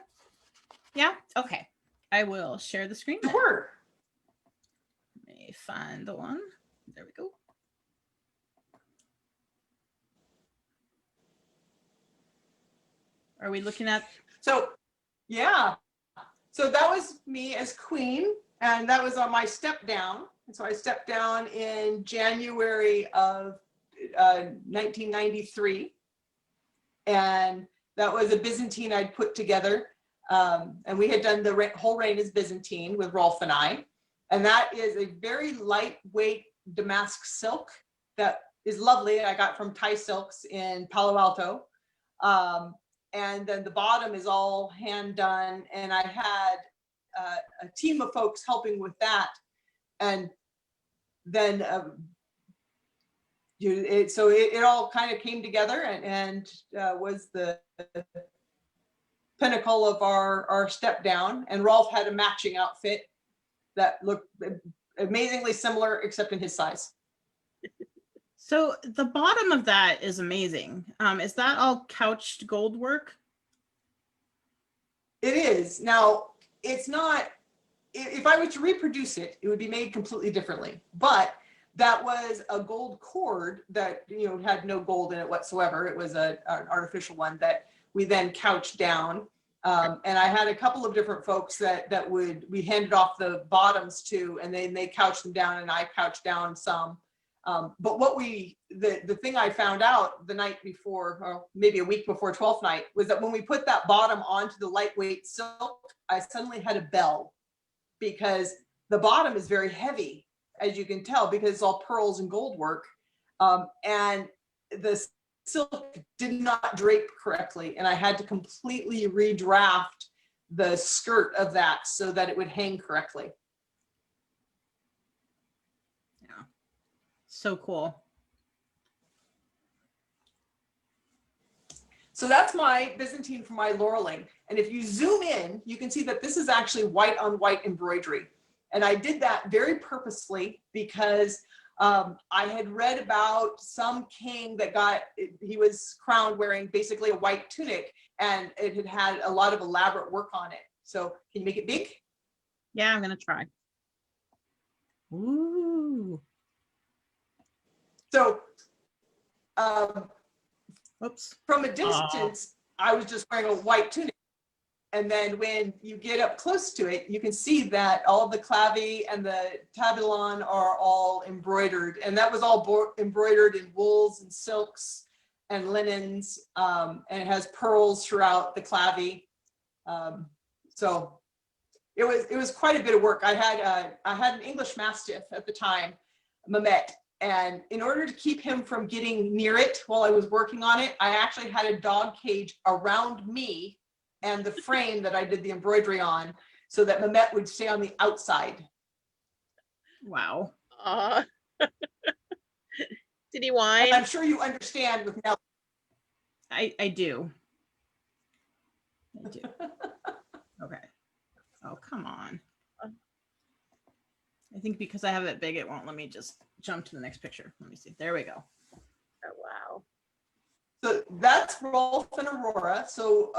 Yeah? Okay. I will share the screen. Sure. Let me find the one. There we go. Are we looking at? So, yeah. So that was me as queen, and that was on my step down. And so I stepped down in January of 1993. And that was a Byzantine I'd put together. And we had done the whole reign as Byzantine with Rolf and I. And that is a very lightweight damask silk that is lovely. I got from Thai Silks in Palo Alto. And then the bottom is all hand done. And I had a team of folks helping with that. And then it all kind of came together and was the pinnacle of our step down. And Rolf had a matching outfit that looked amazingly similar, except in his size. So the bottom of that is amazing. Is that all couched gold work? It is. Now, it's not, if I were to reproduce it, it would be made completely differently. But that was a gold cord that, had no gold in it whatsoever. It was an artificial one that we then couched down. And I had a couple of different folks that we handed off the bottoms to, and then they couched them down and I couched down some. But the thing I found out the night before, or maybe a week before 12th night, was that when we put that bottom onto the lightweight silk, I suddenly had a bell, because the bottom is very heavy, as you can tell, because it's all pearls and gold work. And the silk did not drape correctly. And I had to completely redraft the skirt of that so that it would hang correctly. Yeah. So cool. So that's my Byzantine for my laureling. And if you zoom in, you can see that this is actually white on white embroidery. And I did that very purposefully because I had read about some king that he was crowned wearing basically a white tunic, and it had had a lot of elaborate work on it. So can you make it big? Yeah, I'm gonna try. Ooh. So Oops. from a distance, I was just wearing a white tunic. And then when you get up close to it, you can see that all the clavi and the tabulon are all embroidered. And that was all embroidered in wools and silks and linens. And it has pearls throughout the clavi. So it was quite a bit of work. I had an English Mastiff at the time, Mehmet. And in order to keep him from getting near it while I was working on it, I actually had a dog cage around me and the frame that I did the embroidery on, so that Mehmet would stay on the outside. Wow. Did he whine? And I'm sure you understand with Nelly. I do. I do. Okay. Oh, come on. I think because I have it big, it won't let me just jump to the next picture. Let me see. There we go. Oh, wow. So that's Rolf and Aurora. So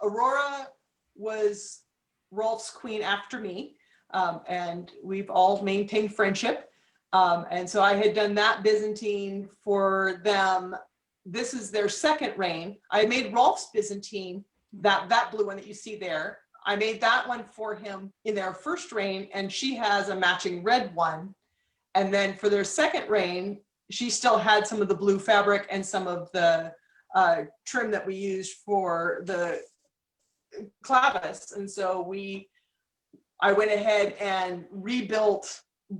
Aurora was Rolf's queen after me, and we've all maintained friendship. And so I had done that Byzantine for them. This is their second reign. I made Rolf's Byzantine, that blue one that you see there. I made that one for him in their first reign, and she has a matching red one. And then for their second reign, she still had some of the blue fabric and some of the trim that we used for the clavis. And so I went ahead and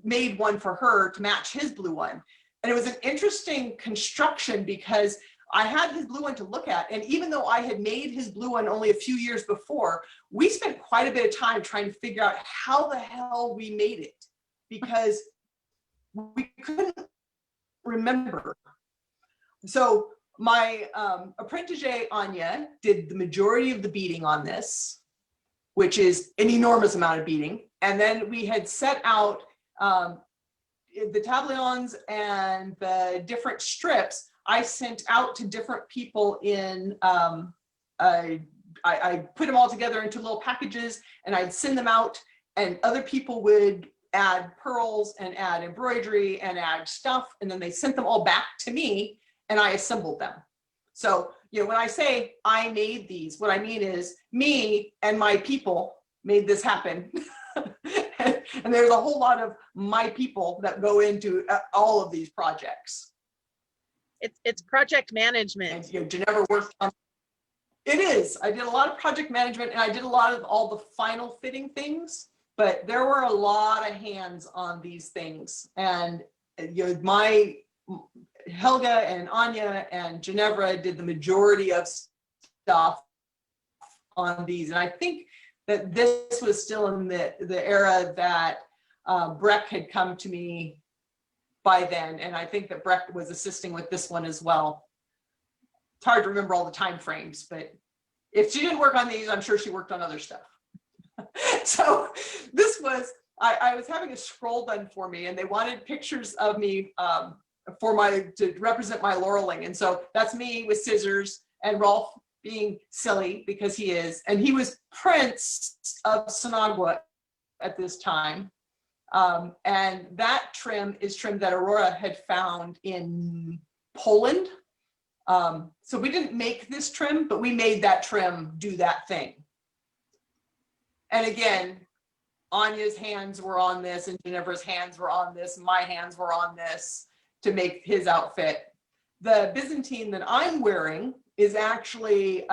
made one for her to match his blue one. And it was an interesting construction because I had his blue one to look at. And even though I had made his blue one only a few years before, we spent quite a bit of time trying to figure out how the hell we made it, because we couldn't remember. So my apprentice Anya did the majority of the beading on this, which is an enormous amount of beading. And then we had set out the tableons and the different strips. I sent out to different people in, I put them all together into little packages, and I'd send them out, and other people would add pearls and add embroidery and add stuff. And then they sent them all back to me, and I assembled them. So, when I say I made these, what I mean is me and my people made this happen. And there's a whole lot of my people that go into all of these projects. It's project management. And Ginevra worked on it. Is I did a lot of project management, and I did a lot of all the final fitting things, but there were a lot of hands on these things. And my Helga and Anya and Ginevra did the majority of stuff on these. And I think that this was still in the era that Breck had come to me by then. And I think that Breck was assisting with this one as well. It's hard to remember all the time frames, but if she didn't work on these, I'm sure she worked on other stuff. So this was, I was having a scroll done for me, and they wanted pictures of me to represent my laureling. And so that's me with scissors, and Rolf being silly because he is, and he was Prince of Sonagua at this time. And that trim is trim that Aurora had found in Poland. So we didn't make this trim, but we made that trim do that thing. And again, Anya's hands were on this, and Ginevra's hands were on this, my hands were on this to make his outfit. The Byzantine that I'm wearing is actually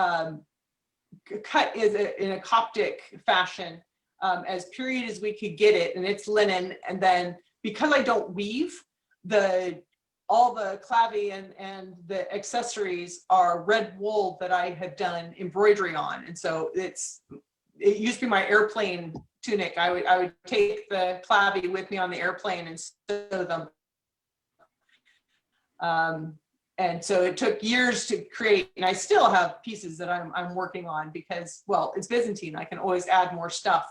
cut in a Coptic fashion, as period as we could get it, and it's linen. And then because I don't weave, all the clavy and the accessories are red wool that I have done embroidery on, and so it used to be my airplane tunic. I would take the clavy with me on the airplane and sew them. And so it took years to create, and I still have pieces that I'm working on because, well, it's Byzantine. I can always add more stuff,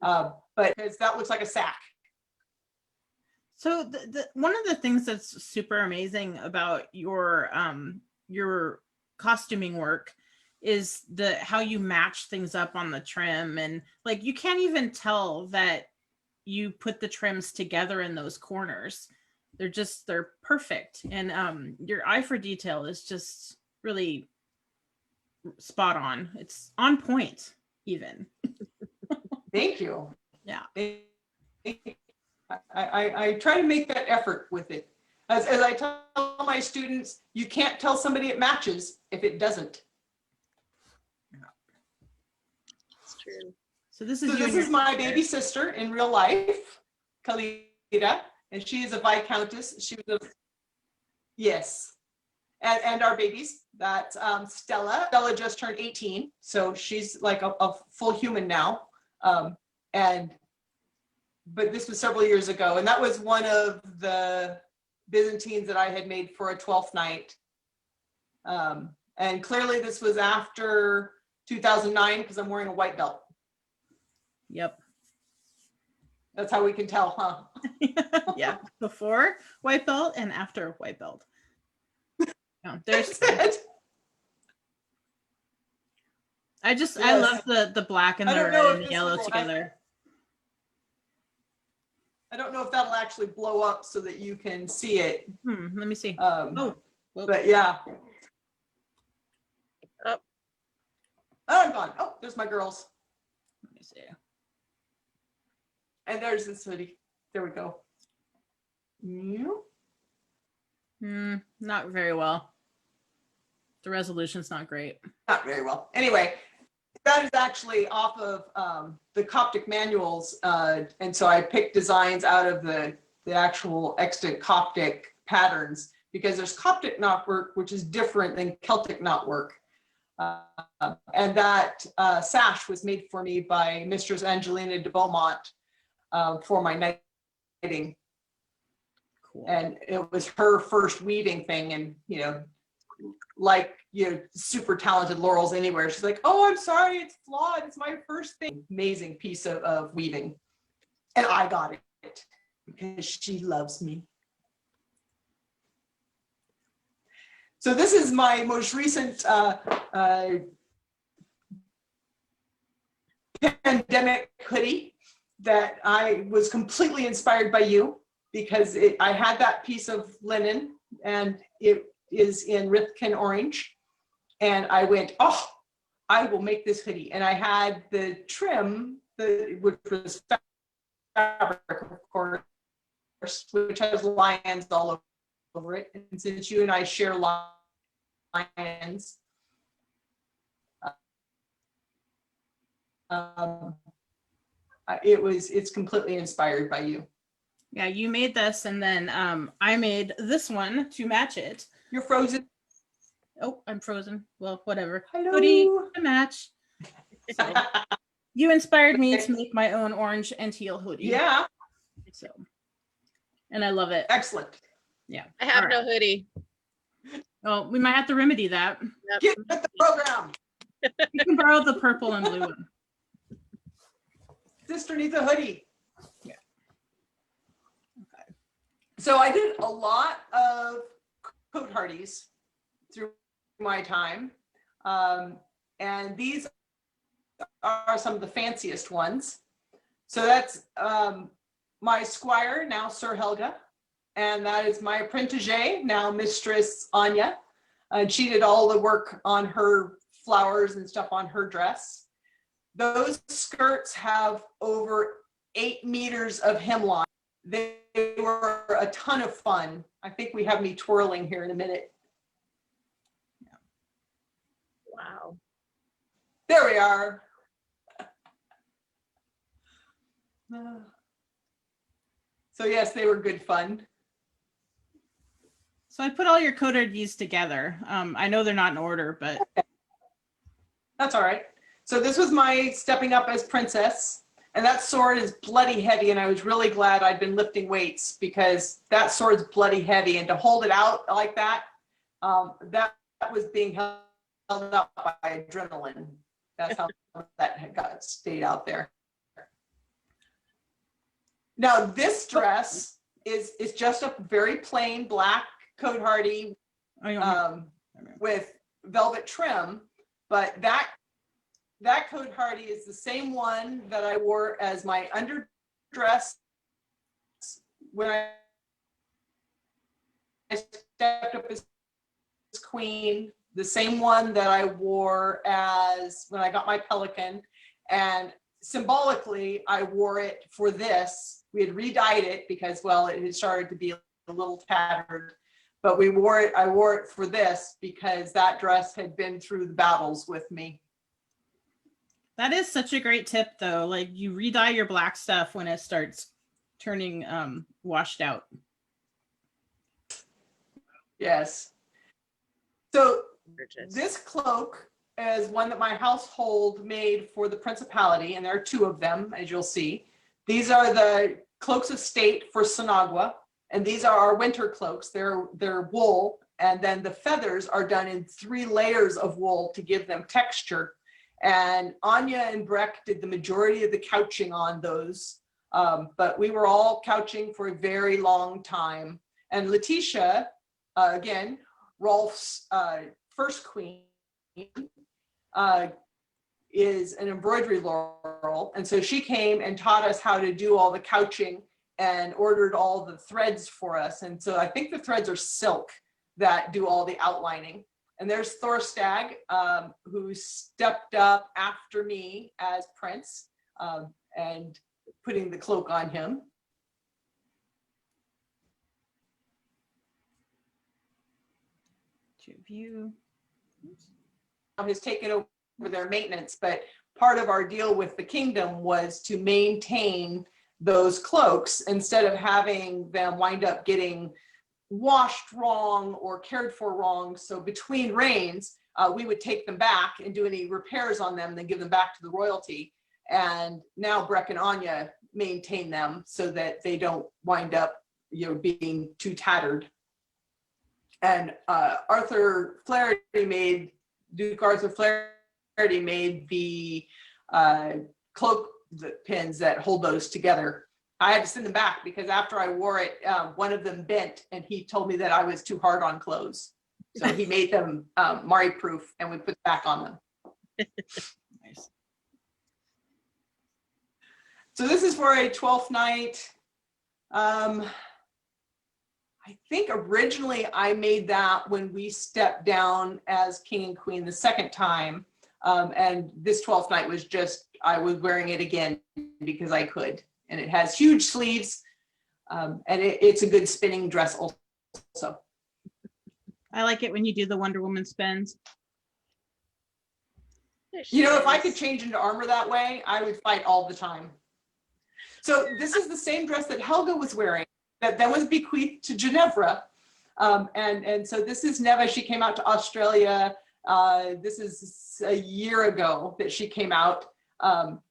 but because that looks like a sack. So one of the things that's super amazing about your costuming work is how you match things up on the trim, and like you can't even tell that you put the trims together in those corners. They're perfect, and your eye for detail is just really spot on. It's on point even. Thank you. Yeah. I try to make that effort with it. As I tell my students, you can't tell somebody it matches if it doesn't. It's true. So this is this is my baby sister in real life, Kalita, and she is a Viscountess. She was yes. And our babies, that's Stella. Stella just turned 18, so she's like a full human now. But this was several years ago, and that was one of the Byzantines that I had made for a 12th night. And clearly this was after 2009 because I'm wearing a white belt. Yep. That's how we can tell, huh? Yeah, before white belt and after white belt. No, there's. I love the black and the red and the yellow together. I don't know if that'll actually blow up so that you can see it. Let me see. But yeah. Oh. I'm gone. Oh, there's my girls. Let me see. And there's this hoodie. There we go. Not very well. The resolution's not great. Not very well. Anyway, that is actually off of the Coptic manuals. And so I picked designs out of the actual extant Coptic patterns, because there's Coptic knotwork, which is different than Celtic knotwork. And that sash was made for me by Mistress Angelina de Beaumont for my knitting. Cool. And it was her first weaving thing. And, like, super talented Laurel's anywhere. She's like, oh, I'm sorry, it's flawed. It's my first thing. Amazing piece of weaving. And I got it because she loves me. So this is my most recent pandemic hoodie that I was completely inspired by you, because I had that piece of linen and it is in Rifkin orange. And I went, oh, I will make this hoodie. And I had the trim, which was fabric, of course, which has lions all over it. And since you and I share lions, it's completely inspired by you. Yeah, you made this, and then I made this one to match it. You're frozen. Oh, I'm frozen. Well, whatever. Hello. Hoodie to match. So, you inspired me to make my own orange and teal hoodie. Yeah. So, and I love it. Excellent. Yeah. I have All no right. hoodie. Well, we might have to remedy that. Yep. Get with the program. You can borrow the purple and blue one. Sister needs a hoodie. Yeah. Okay. So I did a lot of coat hardies through my time. And these are some of the fanciest ones. So that's my squire, now Sir Helga, and that is my protege, now Mistress Anya. And she did all the work on her flowers and stuff on her dress. Those skirts have over 8 meters of hemlock. They were a ton of fun. I think we have me twirling here in a minute. Wow. There we are. So yes, they were good fun. So I put all your coat IDs together. I know they're not in order, but That's all right. So this was my stepping up as princess, and that sword is bloody heavy, and I was really glad I'd been lifting weights because that sword's bloody heavy, and to hold it out like that, that was being held up by adrenaline. That's how that had stayed out there. Now this dress is just a very plain black cotehardie with velvet trim, but that cotehardie is the same one that I wore as my underdress when I stepped up as queen, the same one that I wore as when I got my pelican, and symbolically I wore it for this. We had re-dyed it because, well, it had started to be a little tattered, but I wore it for this because that dress had been through the battles with me. that is such a great tip though. Like you re-dye your black stuff when it starts turning washed out. Yes. So Gorgeous. this cloak is one that my household made for the principality, and there are 2 of them, as you'll see. These are the cloaks of state for Sonagua, and these are our winter cloaks. They're wool, and then the feathers are done in 3 layers of wool to give them texture. And Anya and Breck did the majority of the couching on those, but we were all couching for a very long time. And Letitia, again, Rolf's first queen, is an embroidery laurel, and so she came and taught us how to do all the couching and ordered all the threads for us. And so I think the threads are silk that do all the outlining. And there's Thorstag, who stepped up after me as prince, and putting the cloak on him. To view. Has taken over their maintenance, but part of our deal with the kingdom was to maintain those cloaks instead of having them wind up getting washed wrong or cared for wrong. So between reigns, we would take them back and do any repairs on them, then give them back to the royalty. And now Breck and Anya maintain them so that they don't wind up, being too tattered. And Duke Arthur Flaherty made the cloak pins that hold those together. I had to send them back because after I wore it, one of them bent, and he told me that I was too hard on clothes. So he made them Mari-proof, and we put back on them. Nice. So this is for a 12th night. I think originally I made that when we stepped down as king and queen the second time. And this 12th night was just, I was wearing it again because I could. And it has huge sleeves, and it's a good spinning dress also. I like it when you do the Wonder Woman spins. If I could change into armor that way, I would fight all the time. So this is the same dress that Helga was wearing that then was bequeathed to Ginevra. And so this is Neva. She came out to Australia. This is a year ago that she came out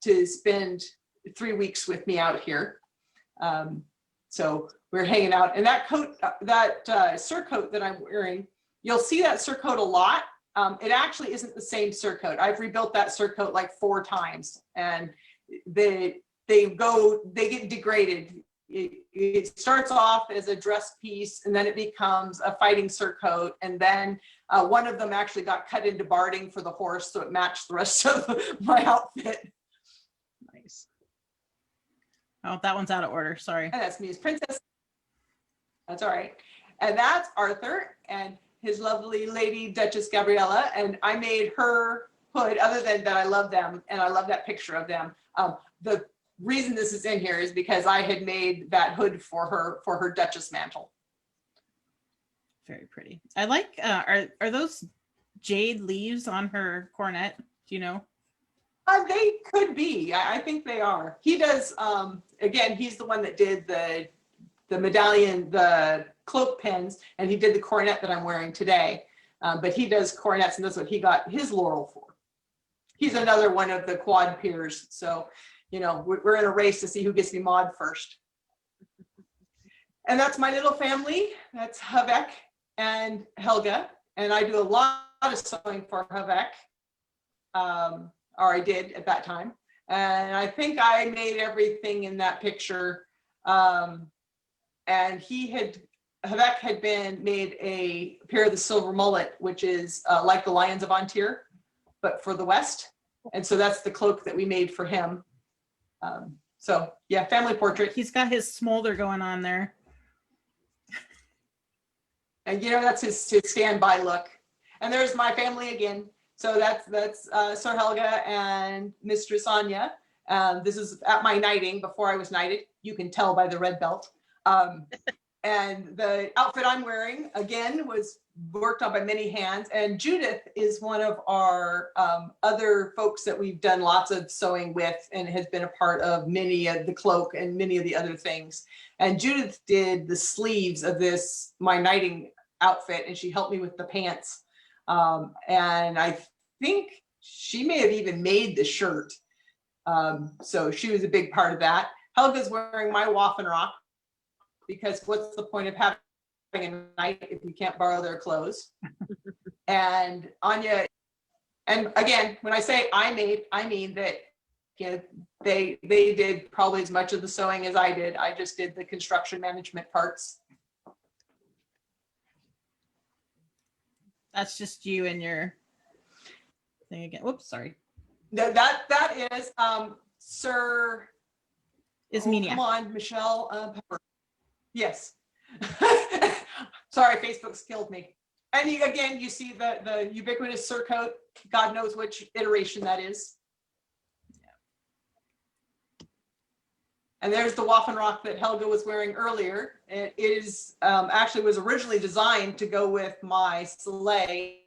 to spend 3 weeks with me out here. So we're hanging out, and that coat, that surcoat that I'm wearing, you'll see that surcoat a lot. It actually isn't the same surcoat. I've rebuilt that surcoat like 4 times, and they get degraded. It starts off as a dress piece, and then it becomes a fighting surcoat, and then one of them actually got cut into barding for the horse, so it matched the rest of my outfit. Nice. Oh, that one's out of order. Sorry. And that's me as Princess. That's all right. And that's Arthur and his lovely lady, Duchess Gabriella. And I made her hood, other than that I love them and I love that picture of them. The reason this is in here is because I had made that hood for her Duchess mantle. Very pretty. I like, are those jade leaves on her coronet? Do you know? They could be. I think they are. He does, again, he's the one that did the medallion, the cloak pins, and he did the coronet that I'm wearing today. But he does coronets, and that's what he got his laurel for. He's another one of the quad peers. So, you know, we're in a race to see who gets to be mod first. And that's my little family. That's Havek and Helga. And I do a lot of sewing for Havek. Or I did at that time. And I think I made everything in that picture. And Havek had been made a pair of the silver mullet, which is like the Lions of Antir, but for the West. And so that's the cloak that we made for him. So yeah, family portrait. He's got his smolder going on there. And you know, that's his standby look. And there's my family again. So that's Sir Helga and Mistress Anya. This is at my knighting before I was knighted. You can tell by the red belt. And the outfit I'm wearing, again, was worked on by many hands. And Judith is one of our other folks that we've done lots of sewing with and has been a part of many of the cloak and many of the other things. And Judith did the sleeves of this, my knighting outfit, and she helped me with the pants. And I think she may have even made the shirt. So she was a big part of that. Helga's wearing my Waffenrock, because what's the point of having a knight if we can't borrow their clothes? And Anya, and again, when I say I made, I mean that, you know, they did probably as much of the sewing as I did. I just did the construction management parts. That's just you and your thing again. Whoops, sorry. That is Sir. Ismenia. Come on, Michelle Pepper. Yes. Sorry, Facebook's killed me. And again, you see the ubiquitous surcoat. God knows which iteration that is. And there's the Waffenrock that Helga was wearing earlier. It is actually was originally designed to go with my sleigh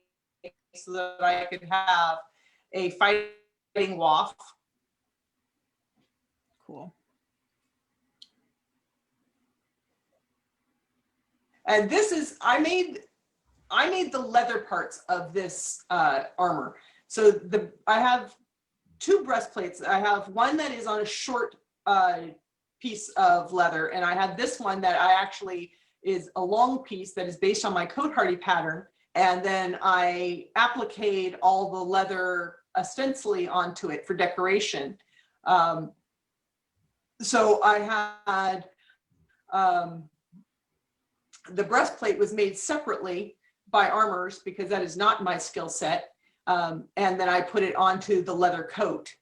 so that I could have a fighting waff. Cool. And this is, I made the leather parts of this armor. So I have two breastplates. I have one that is on a short piece of leather, and I have this one that I actually is a long piece that is based on my coat hardy pattern. And then I appliqued all the leather ostensibly onto it for decoration. So I had, the breastplate was made separately by armors because that is not my skill set. And then I put it onto the leather coat.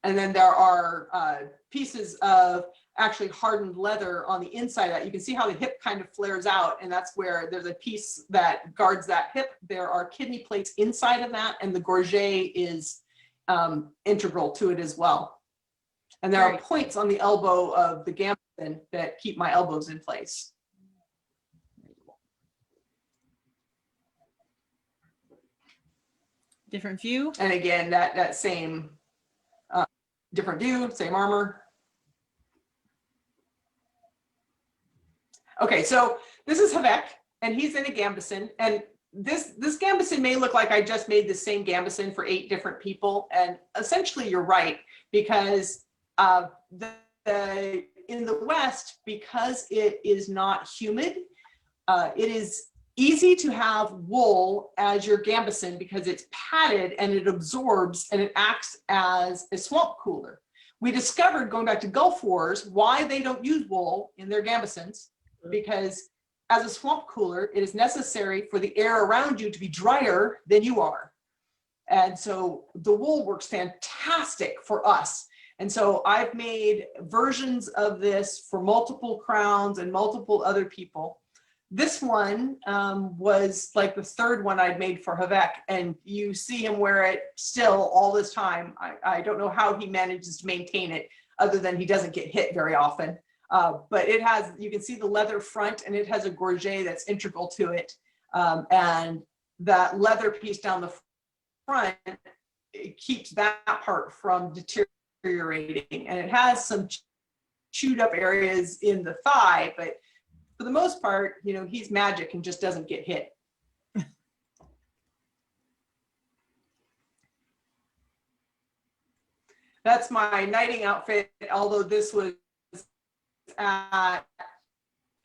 And then there are pieces of actually hardened leather on the inside of that. You can see how the hip kind of flares out, and that's where there's a piece that guards that hip. There are kidney plates inside of that, and the gorget is integral to it as well. And there are points on the elbow of the gambeson that keep my elbows in place. Different view. And again, that same different view, same armor. Okay, so this is Havek, and he's in a gambeson. And this gambeson may look like I just made the same gambeson for 8 different people. And essentially, you're right, because in the West, because it is not humid, it is easy to have wool as your gambeson because it's padded and it absorbs and it acts as a swamp cooler. We discovered, going back to Gulf Wars, why they don't use wool in their gambesons, because as a swamp cooler, it is necessary for the air around you to be drier than you are. And so the wool works fantastic for us. And so I've made versions of this for multiple crowns and multiple other people. This one was like the third one I'd made for Havek, and you see him wear it still all this time. I don't know how he manages to maintain it, other than he doesn't get hit very often. But it has, you can see the leather front, and it has a gorget that's integral to it. And that leather piece down the front, it keeps that part from deteriorating. And it has some chewed up areas in the thigh, but for the most part, you know, he's magic and just doesn't get hit. That's my knighting outfit, although this was at,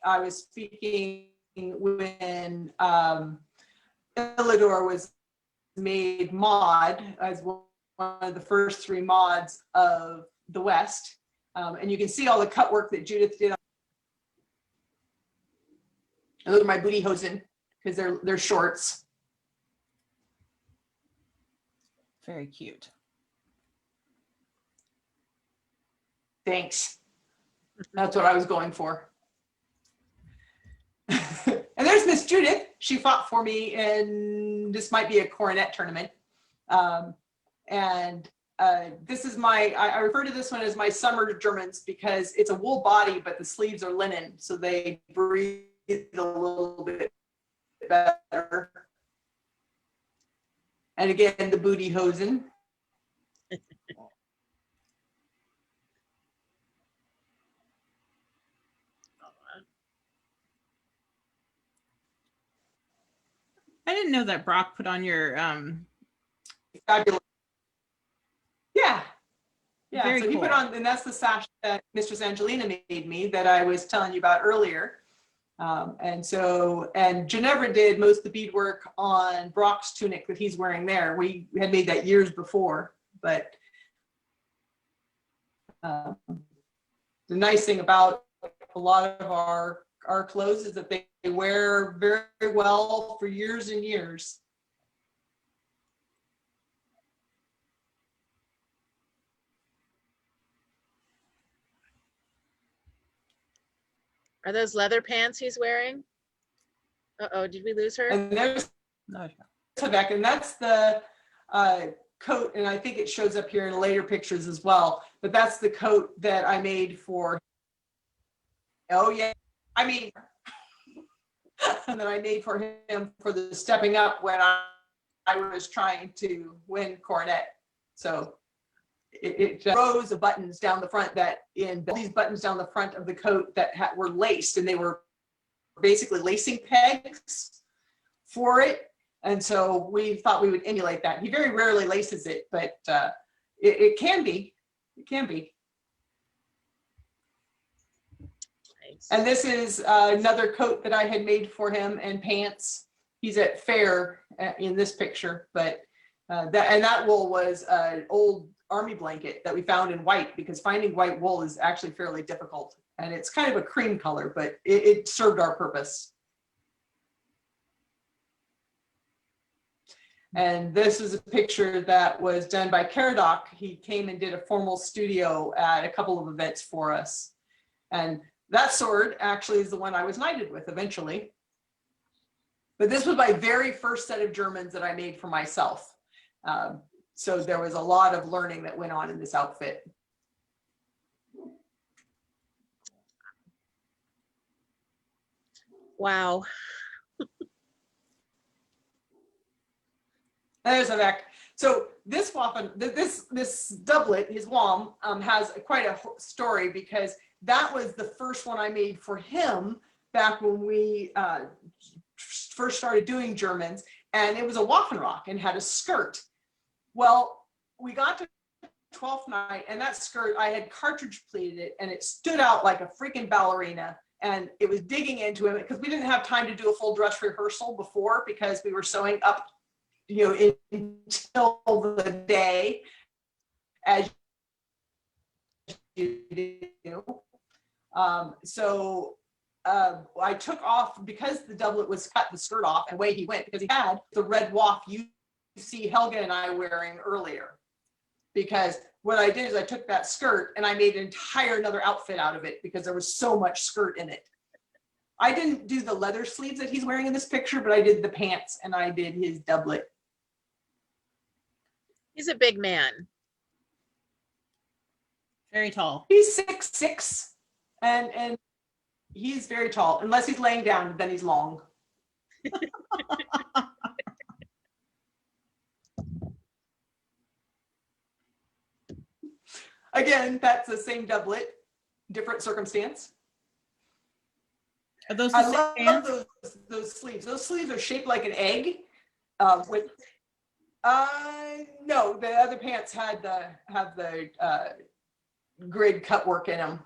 I was speaking when Illidor was made mod as one of the first 3 mods of the West. And you can see all the cut work that Judith did. And those are my booty hosen, because they're shorts. Very cute. Thanks. That's what I was going for. And there's Miss Judith. She fought for me in, this might be a Coronet tournament. This is my, I refer to this one as my summer Germans, because it's a wool body, but the sleeves are linen, so they breathe a little bit better. And again, the booty hosen. I didn't know that Brock put on your Fabulous. Yeah. Yeah, Very so he cool. put on, and that's the sash that Mistress Angelina made me that I was telling you about earlier. And Ginevra did most of the beadwork on Brock's tunic that he's wearing there. We had made that years before, but the nice thing about a lot of our clothes is that they wear very well for years and years. Are those leather pants he's wearing? Uh-oh, did we lose her? And there's no, Havek, and that's the coat, and I think it shows up here in later pictures as well, but that's the coat that I made for, oh yeah, I mean, and that I made for him for the stepping up when I was trying to win Coronet. So it rows of buttons down the front that in these buttons down the front of the coat that were laced, and they were basically lacing pegs for it. And so we thought we would emulate that. He very rarely laces it, but it can be. It can be. Nice. And this is another coat that I had made for him, and pants. He's at fair in this picture, but that wool was an old army blanket that we found in white, because finding white wool is actually fairly difficult, and it's kind of a cream color, but it served our purpose. And this is a picture that was done by Caradoc. He came and did a formal studio at a couple of events for us. And that sword actually is the one I was knighted with eventually. But this was my very first set of Germans that I made for myself. So there was a lot of learning that went on in this outfit. Wow. There's Havek. So this Waffen, this doublet, his Wam, has quite a story, because that was the first one I made for him back when we first started doing Germans, and it was a Waffenrock and had a skirt. Well, we got to 12th night, and that skirt, I had cartridge pleated it, and it stood out like a freaking ballerina, and it was digging into him, because we didn't have time to do a full dress rehearsal before, because we were sewing up, you know, until the day, as you do. I took off, because the doublet was cut the skirt off, and away he went, because he had the red waff you see Helga and I wearing earlier, because what I did is I took that skirt and I made an entire another outfit out of it because there was so much skirt in it. I didn't do the leather sleeves that he's wearing in this picture, but I did the pants and I did his doublet. He's a big man. Very tall. He's 6'6", and he's very tall. Unless he's laying down, then he's long. Again, that's the same doublet, different circumstance. Are those I the same love pants? those sleeves. Those sleeves are shaped like an egg. With no, the other pants have the grid cut work in them.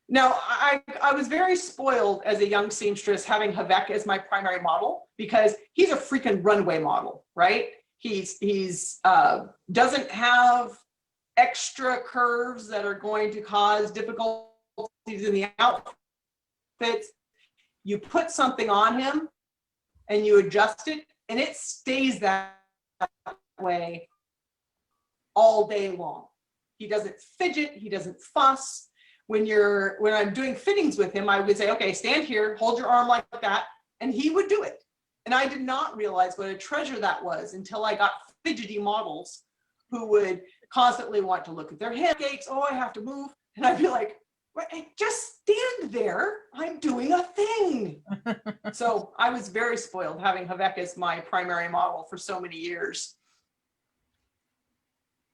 Now, I was very spoiled as a young seamstress having Havek as my primary model because he's a freaking runway model, right? He's doesn't have extra curves that are going to cause difficulties in the outfits. You put something on him and you adjust it and it stays that way all day long. He doesn't fidget, he doesn't fuss. When I'm doing fittings with him, I would say, okay, stand here, hold your arm like that, and he would do it. And I did not realize what a treasure that was until I got fidgety models who would constantly want to look at their hip aches. Oh, I have to move. And I'd be like, just stand there. I'm doing a thing. So I was very spoiled having Havek as my primary model for so many years.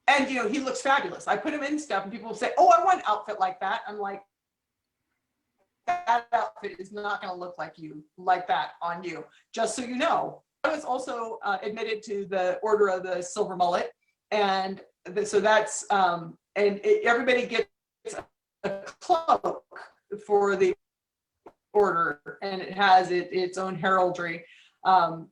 And, you know, he looks fabulous. I put him in stuff and people will say, oh, I want an outfit like that. I'm like, that outfit is not going to look like that on you, just so you know. I was also admitted to the Order of the Silver Mullet. And so that's, everybody gets a cloak for the order, and it has its own heraldry. And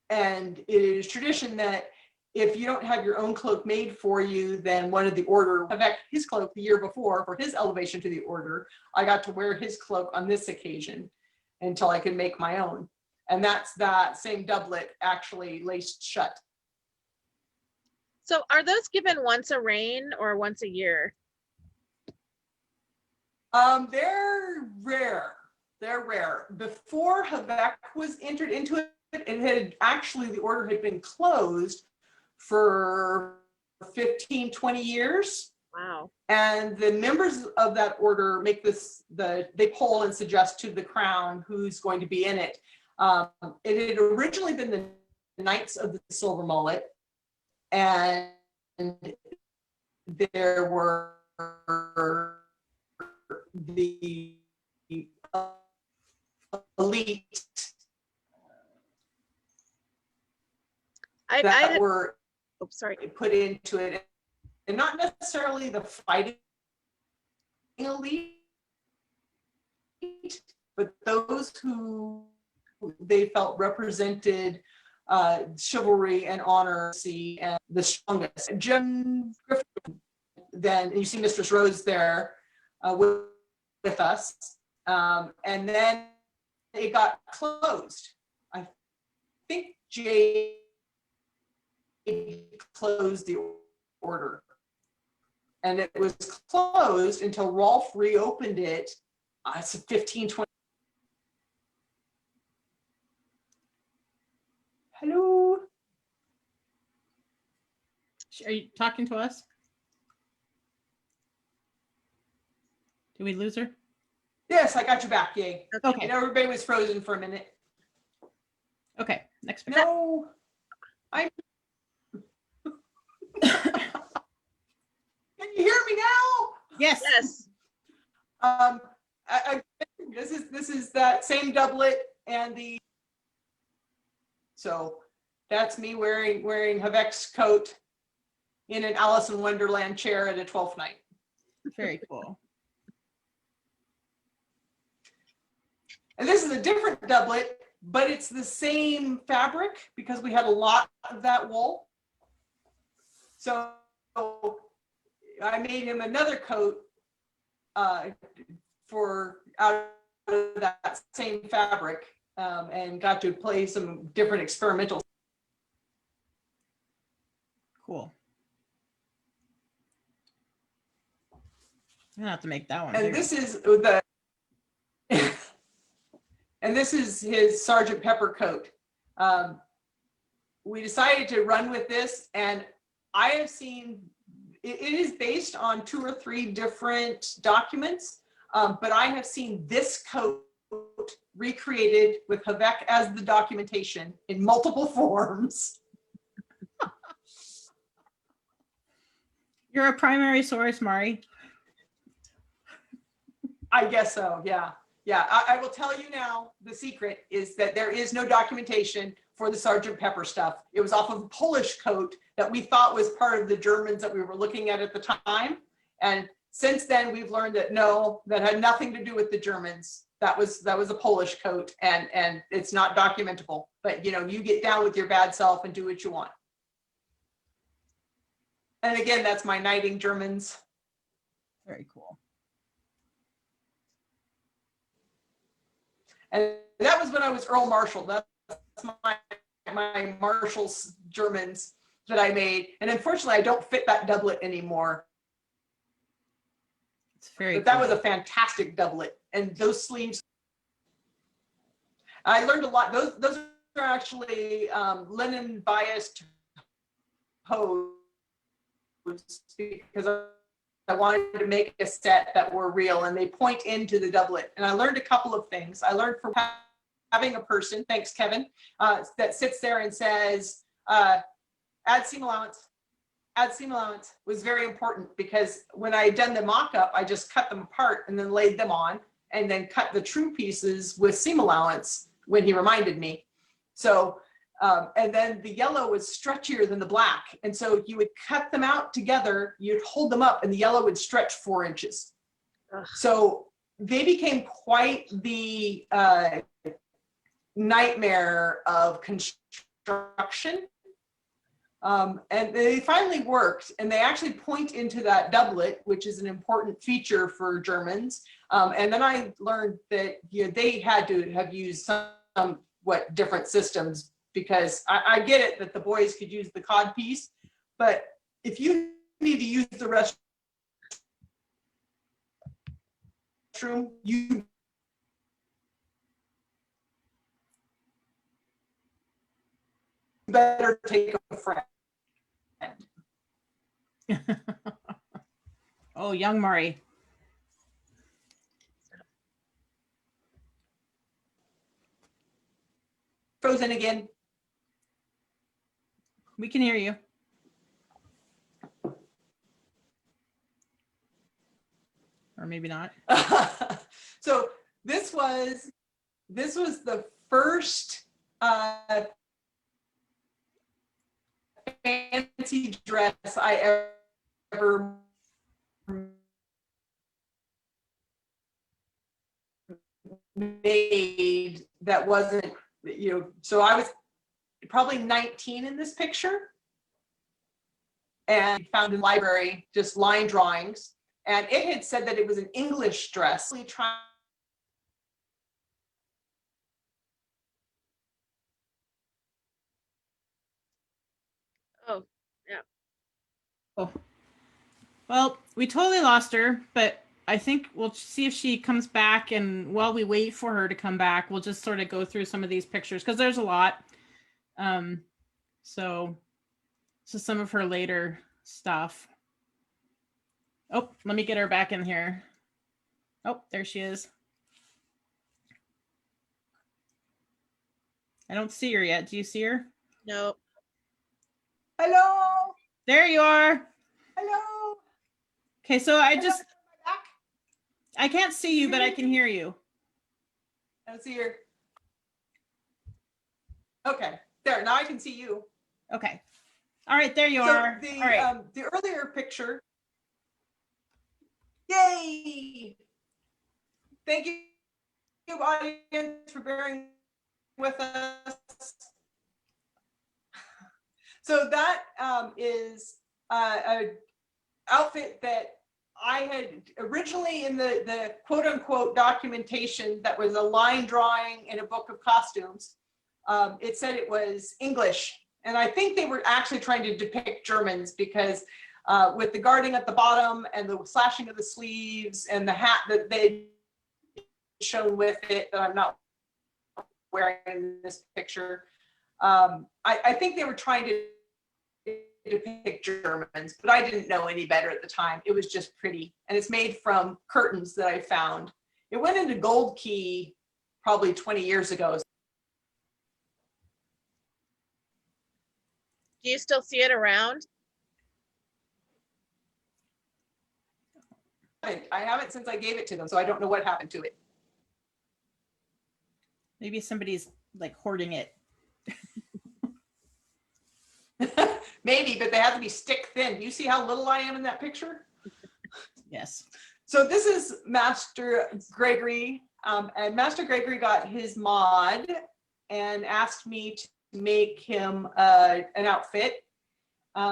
it is tradition that if you don't have your own cloak made for you, then one of the order, in fact, his cloak the year before for his elevation to the order, I got to wear his cloak on this occasion until I could make my own. And that's that same doublet actually laced shut. So are those given once a reign or once a year? They're rare. They're rare. Before Havek was entered into it, the order had been closed for 15, 20 years. Wow. And the members of that order make they poll and suggest to the crown who's going to be in it. It had originally been the Knights of the Silver Mullet, and there were the elite that were put into it, and not necessarily the fighting elite, but those who they felt represented chivalry and honor, and the strongest. Jim Griffin, then you see Mistress Rose there with us, and then it got closed. I think Jay closed the order, and it was closed until Rolf reopened it. It's 15, 20. Hello. Are you talking to us? Did we lose her? Yes, I got you back. Yay. Okay. You know, everybody was frozen for a minute. Okay. Next. No. Can you hear me now? Yes. Yes. This is that same doublet and so that's me wearing Havek's coat in an Alice in Wonderland chair at a 12th night. Very cool. And this is a different doublet, but it's the same fabric because we had a lot of that wool. So I made him another coat for out of that same fabric, and got to play some different experimental. Cool. I'm gonna have to make that one. And bigger. this is the, and this is his Sergeant Pepper coat. We decided to run with this, and I have seen, it is based on 2 or 3 different documents, but I have seen this coat recreated with Havek as the documentation in multiple forms. You're a primary source, Mari. I guess so, yeah. Yeah, I will tell you now, the secret is that there is no documentation for the Sergeant Pepper stuff. It was off of a Polish coat that we thought was part of the Germans that we were looking at the time. And since then, we've learned that no, that had nothing to do with the Germans. That was a Polish coat, and it's not documentable. But you know, you get down with your bad self and do what you want. And again, that's my knighting Germans. Very cool. And that was when I was Earl Marshal. That's my Marshal's Germans that I made. And unfortunately, I don't fit that doublet anymore. It's very But that cool. was a fantastic doublet. And those sleeves, I learned a lot. Those are actually linen biased hose, because I wanted to make a set that were real, and they point into the doublet. And I learned a couple of things. I learned from having a person, thanks Kevin, that sits there and says, add seam allowance. Add seam allowance was very important, because when I had done the mock-up, I just cut them apart and then laid them on, and then cut the true pieces with seam allowance when he reminded me. So, and then the yellow was stretchier than the black. And so you would cut them out together, you'd hold them up, and the yellow would stretch 4 inches. Ugh. So they became quite the nightmare of construction. And they finally worked, and they actually point into that doublet, which is an important feature for Germans. And then I learned that they had to have used somewhat different systems, because I get it that the boys could use the cod piece, but if you need to use the restroom, you better take a friend. Oh, young Mari. Frozen again. We can hear you. Or maybe not. So this was the first fancy dress I ever made that wasn't, so I was probably 19 in this picture, and found in the library just line drawings, and it had said that it was an English dress. Oh, yeah. Oh. Well, we totally lost her, but I think we'll see if she comes back, and while we wait for her to come back, we'll just sort of go through some of these pictures, because there's a lot. So some of her later stuff. Oh, let me get her back in here. Oh, there she is. I don't see her yet. Do you see her? Nope. Hello. There you are. Hello. Okay, so I can't see you, but I can hear you. I don't see her. Okay, there. Now I can see you. Okay. All right, there you So are. the, All right. the earlier picture. Yay! Thank you, audience, for bearing with us. So that is an outfit that I had originally in the quote unquote documentation that was a line drawing in a book of costumes. It said it was English. And I think they were actually trying to depict Germans, because with the guarding at the bottom and the slashing of the sleeves and the hat that they shown with it that I'm not wearing in this picture. I think they were trying to depict Germans, but I didn't know any better at the time. It was just pretty, and it's made from curtains that I found. It went into Gold Key probably 20 years ago. Do you still see it around? I haven't since I gave it to them, so I don't know what happened to it. Maybe somebody's like hoarding it. Maybe, but they have to be stick thin. You see how little I am in that picture? Yes. So this is Master Gregory, and Master Gregory got his mod and asked me to make him an outfit.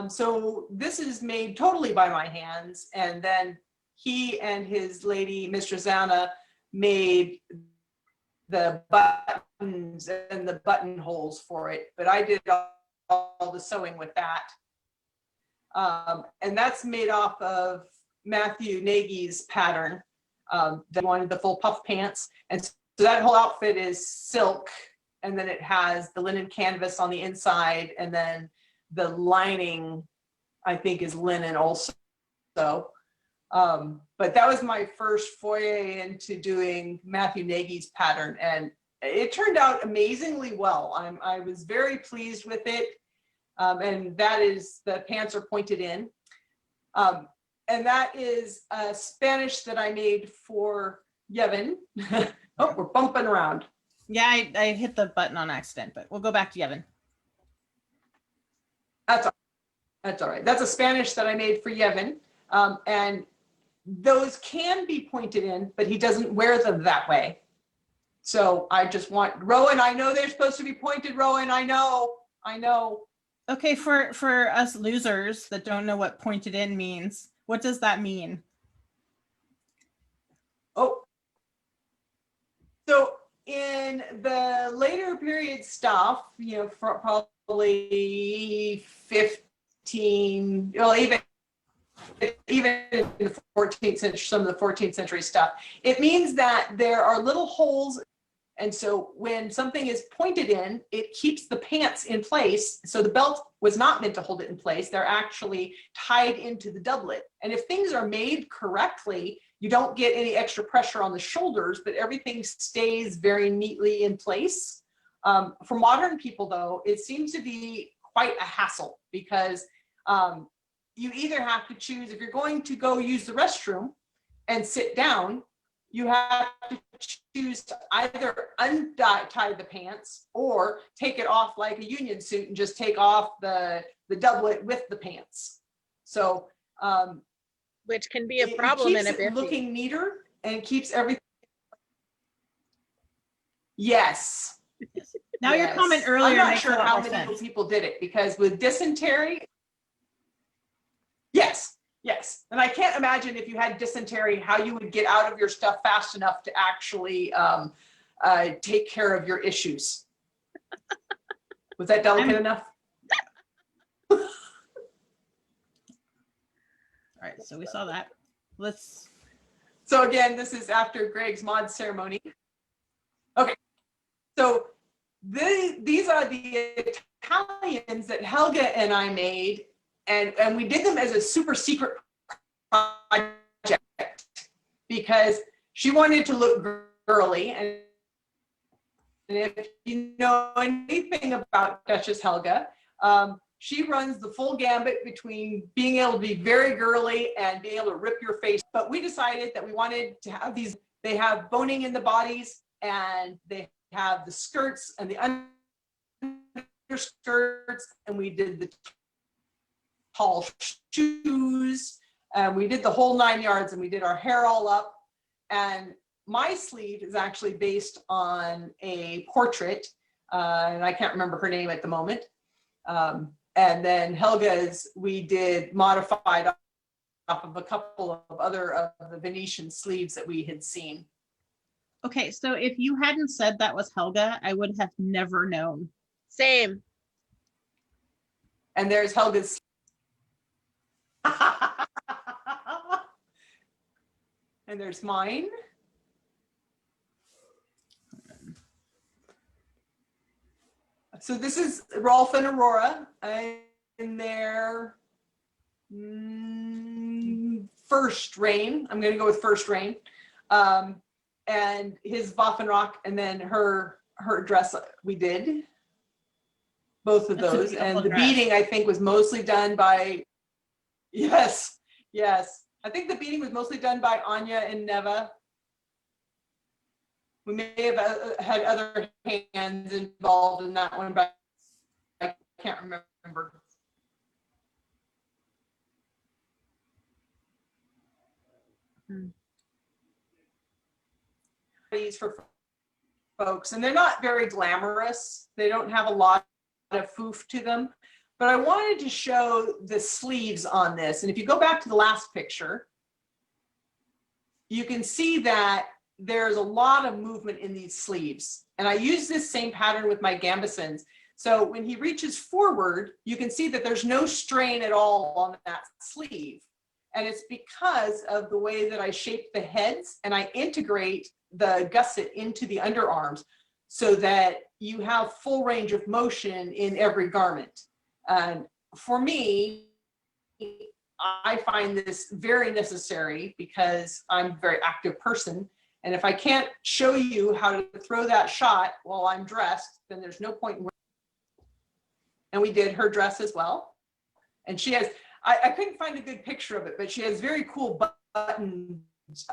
So this is made totally by my hands, and then he and his lady, Mistress Anna, made the buttons and the buttonholes for it, but I did all the sewing with that. And that's made off of Matthew Nagy's pattern. They wanted the full puff pants. And so that whole outfit is silk, and then it has the linen canvas on the inside, and then the lining, I think, is linen also. But that was my first foray into doing Matthew Nagy's pattern, and it turned out amazingly well. I was very pleased with it. And that is, the pants are pointed in. And that is a Spanish that I made for Yevon. Oh, we're bumping around. Yeah, I hit the button on accident, but we'll go back to Yevon. That's all right. That's a Spanish that I made for Yevon. And those can be pointed in, but he doesn't wear them that way. So I just want, Rowan, I know they're supposed to be pointed, Rowan, I know. Okay, for us losers that don't know what pointed in means, what does that mean? Oh, so in the later period stuff, you know, for probably 15, well, even in the 14th century, some of the 14th century stuff, it means that there are little holes. And so when something is pointed in, it keeps the pants in place. So the belt was not meant to hold it in place. They're actually tied into the doublet. And if things are made correctly, you don't get any extra pressure on the shoulders, but everything stays very neatly in place. For modern people, though, it seems to be quite a hassle, because you either have to choose, if you're going to go use the restroom and sit down, you have to choose to either untie the pants or take it off like a union suit and just take off the doublet with the pants. So which can be a problem in a bit. Looking neater, and it keeps everything. Yes. Now yes. Your comment earlier. I'm not makes sure a lot how more many sense. people did it, because with dysentery, yes. Yes, and I can't imagine if you had dysentery how you would get out of your stuff fast enough to actually take care of your issues. Was that delicate enough? All right, so we saw that. Let's. So again, this is after Greg's mod ceremony. Okay, so these are the Italians that Helga and I made. And we did them as a super secret project because she wanted to look girly. And if you know anything about Duchess Helga, she runs the full gambit between being able to be very girly and being able to rip your face. But we decided that we wanted to have these, they have boning in the bodies, and they have the skirts and the underskirts, and we did the tall shoes, and we did the whole 9 yards, and we did our hair all up. And my sleeve is actually based on a portrait, and I can't remember her name at the moment. And then Helga's, we did modified off of a couple of other of the Venetian sleeves that we had seen. Okay, so if you hadn't said that was Helga, I would have never known. Same. And there's Helga's. And there's mine. So this is Rolf and Aurora in their first reign. I'm going to go with first reign. And his Waffenrock, and then her dress we did. Both of That's a those. And beautiful the dress. beading, I think, was mostly done by, yes. I think the beading was mostly done by Anya and Neva. We may have had other hands involved in that one, but I can't remember. These for folks, and they're not very glamorous. They don't have a lot of foof to them, but I wanted to show the sleeves on this. And if you go back to the last picture, you can see that there's a lot of movement in these sleeves. And I use this same pattern with my gambesons. So when he reaches forward, you can see that there's no strain at all on that sleeve. And it's because of the way that I shape the heads and I integrate the gusset into the underarms so that you have full range of motion in every garment. And for me, I find this very necessary because I'm a very active person. And if I can't show you how to throw that shot while I'm dressed, then there's no point in. And we did her dress as well. And she has, I couldn't find a good picture of it, but she has very cool buttons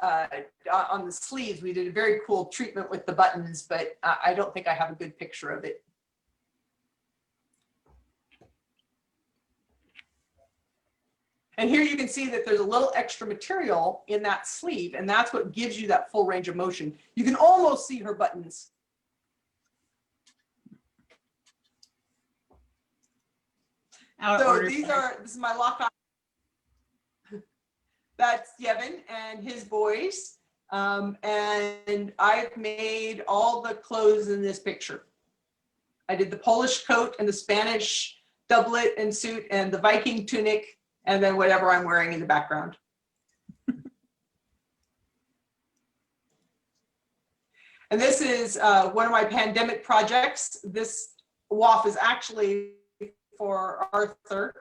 on the sleeves. We did a very cool treatment with the buttons, but I don't think I have a good picture of it. And here you can see that there's a little extra material in that sleeve, and that's what gives you that full range of motion. You can almost see her buttons. So this is my lock-on. That's Yevon and his boys. And I've made all the clothes in this picture. I did the Polish coat and the Spanish doublet and suit and the Viking tunic, and then whatever I'm wearing in the background. And this is one of my pandemic projects. This waff is actually for Arthur,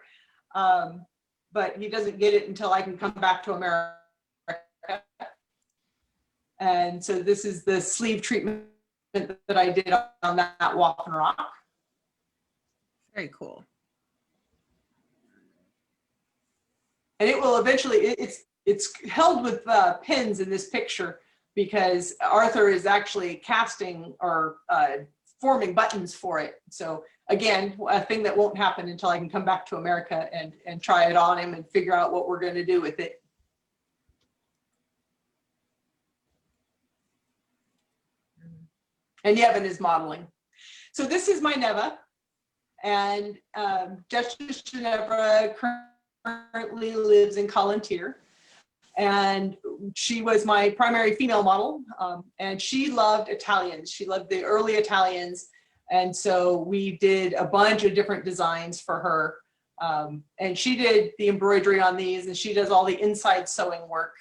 but he doesn't get it until I can come back to America. And so this is the sleeve treatment that I did on that Waffenrock. Very cool. And it will eventually, it's held with pins in this picture because Arthur is actually casting or forming buttons for it. So again, a thing that won't happen until I can come back to America and try it on him and figure out what we're going to do with it. And Yevon is modeling. So this is my Neva, and Duchess Ginevra currently lives in Calontir, and she was my primary female model, and she loved Italians. She loved the early Italians, and so we did a bunch of different designs for her, and she did the embroidery on these, and she does all the inside sewing work.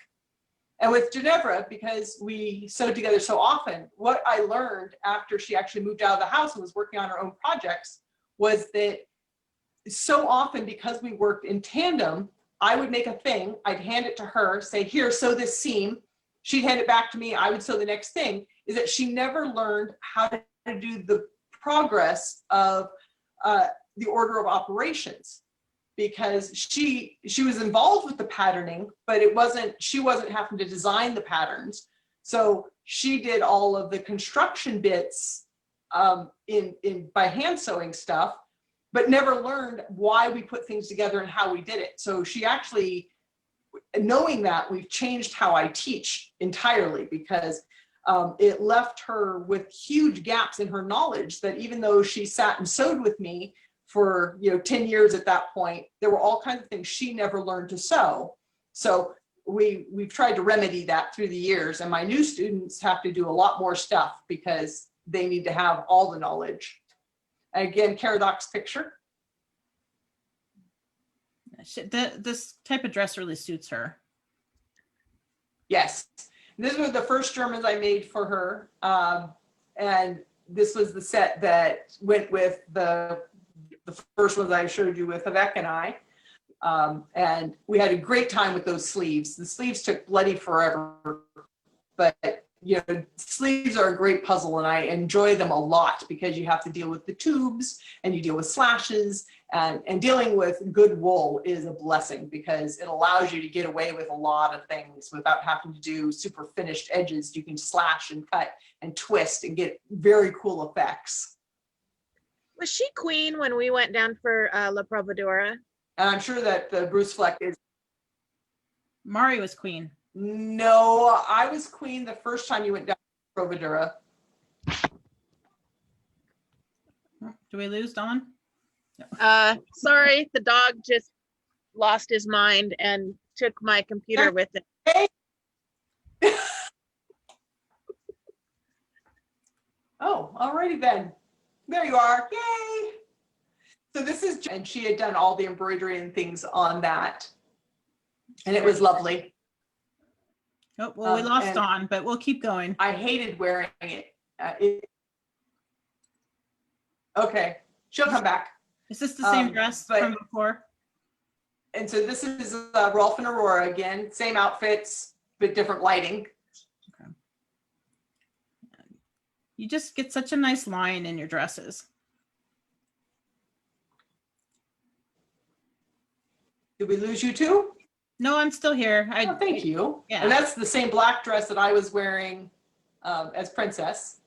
And with Ginevra, because we sewed together so often, what I learned after she actually moved out of the house and was working on her own projects was that so often, because we worked in tandem, I would make a thing, I'd hand it to her, say, here, sew this seam. She'd hand it back to me, I would sew the next thing. Is that she never learned how to do the progress of the order of operations, because she was involved with the patterning, but she wasn't having to design the patterns. So she did all of the construction bits by hand sewing stuff, but never learned why we put things together and how we did it. So she actually, knowing that, we've changed how I teach entirely, because it left her with huge gaps in her knowledge that even though she sat and sewed with me for 10 years at that point, there were all kinds of things she never learned to sew. So we've tried to remedy that through the years, and my new students have to do a lot more stuff because they need to have all the knowledge. Again, Caradoc's picture. This type of dress really suits her. Yes, this was the first Germans I made for her, and this was the set that went with the first ones I showed you with Avec and I, and we had a great time with those sleeves. The sleeves took bloody forever, but you know, sleeves are a great puzzle, and I enjoy them a lot because you have to deal with the tubes and you deal with slashes, and dealing with good wool is a blessing because it allows you to get away with a lot of things without having to do super finished edges. You can slash and cut and twist and get very cool effects. Was she queen when we went down for La Provadora? And I'm sure that the Bruce Fleck is. Mari was queen. No, I was queen the first time you went down to Provadora. Do we lose Dawn? Sorry, the dog just lost his mind and took my computer with it. Oh, alrighty then. There you are. Yay! So this is, and she had done all the embroidery and things on that. And it was lovely. Oh, well, we lost Dawn, but we'll keep going. I hated wearing it. Okay, she'll come back. Is this the same dress from before? And so this is Rolf and Aurora again, same outfits, but different lighting. Okay. You just get such a nice line in your dresses. Did we lose you too? No, I'm still here. Oh, thank you. Yeah. And that's the same black dress that I was wearing as Princess.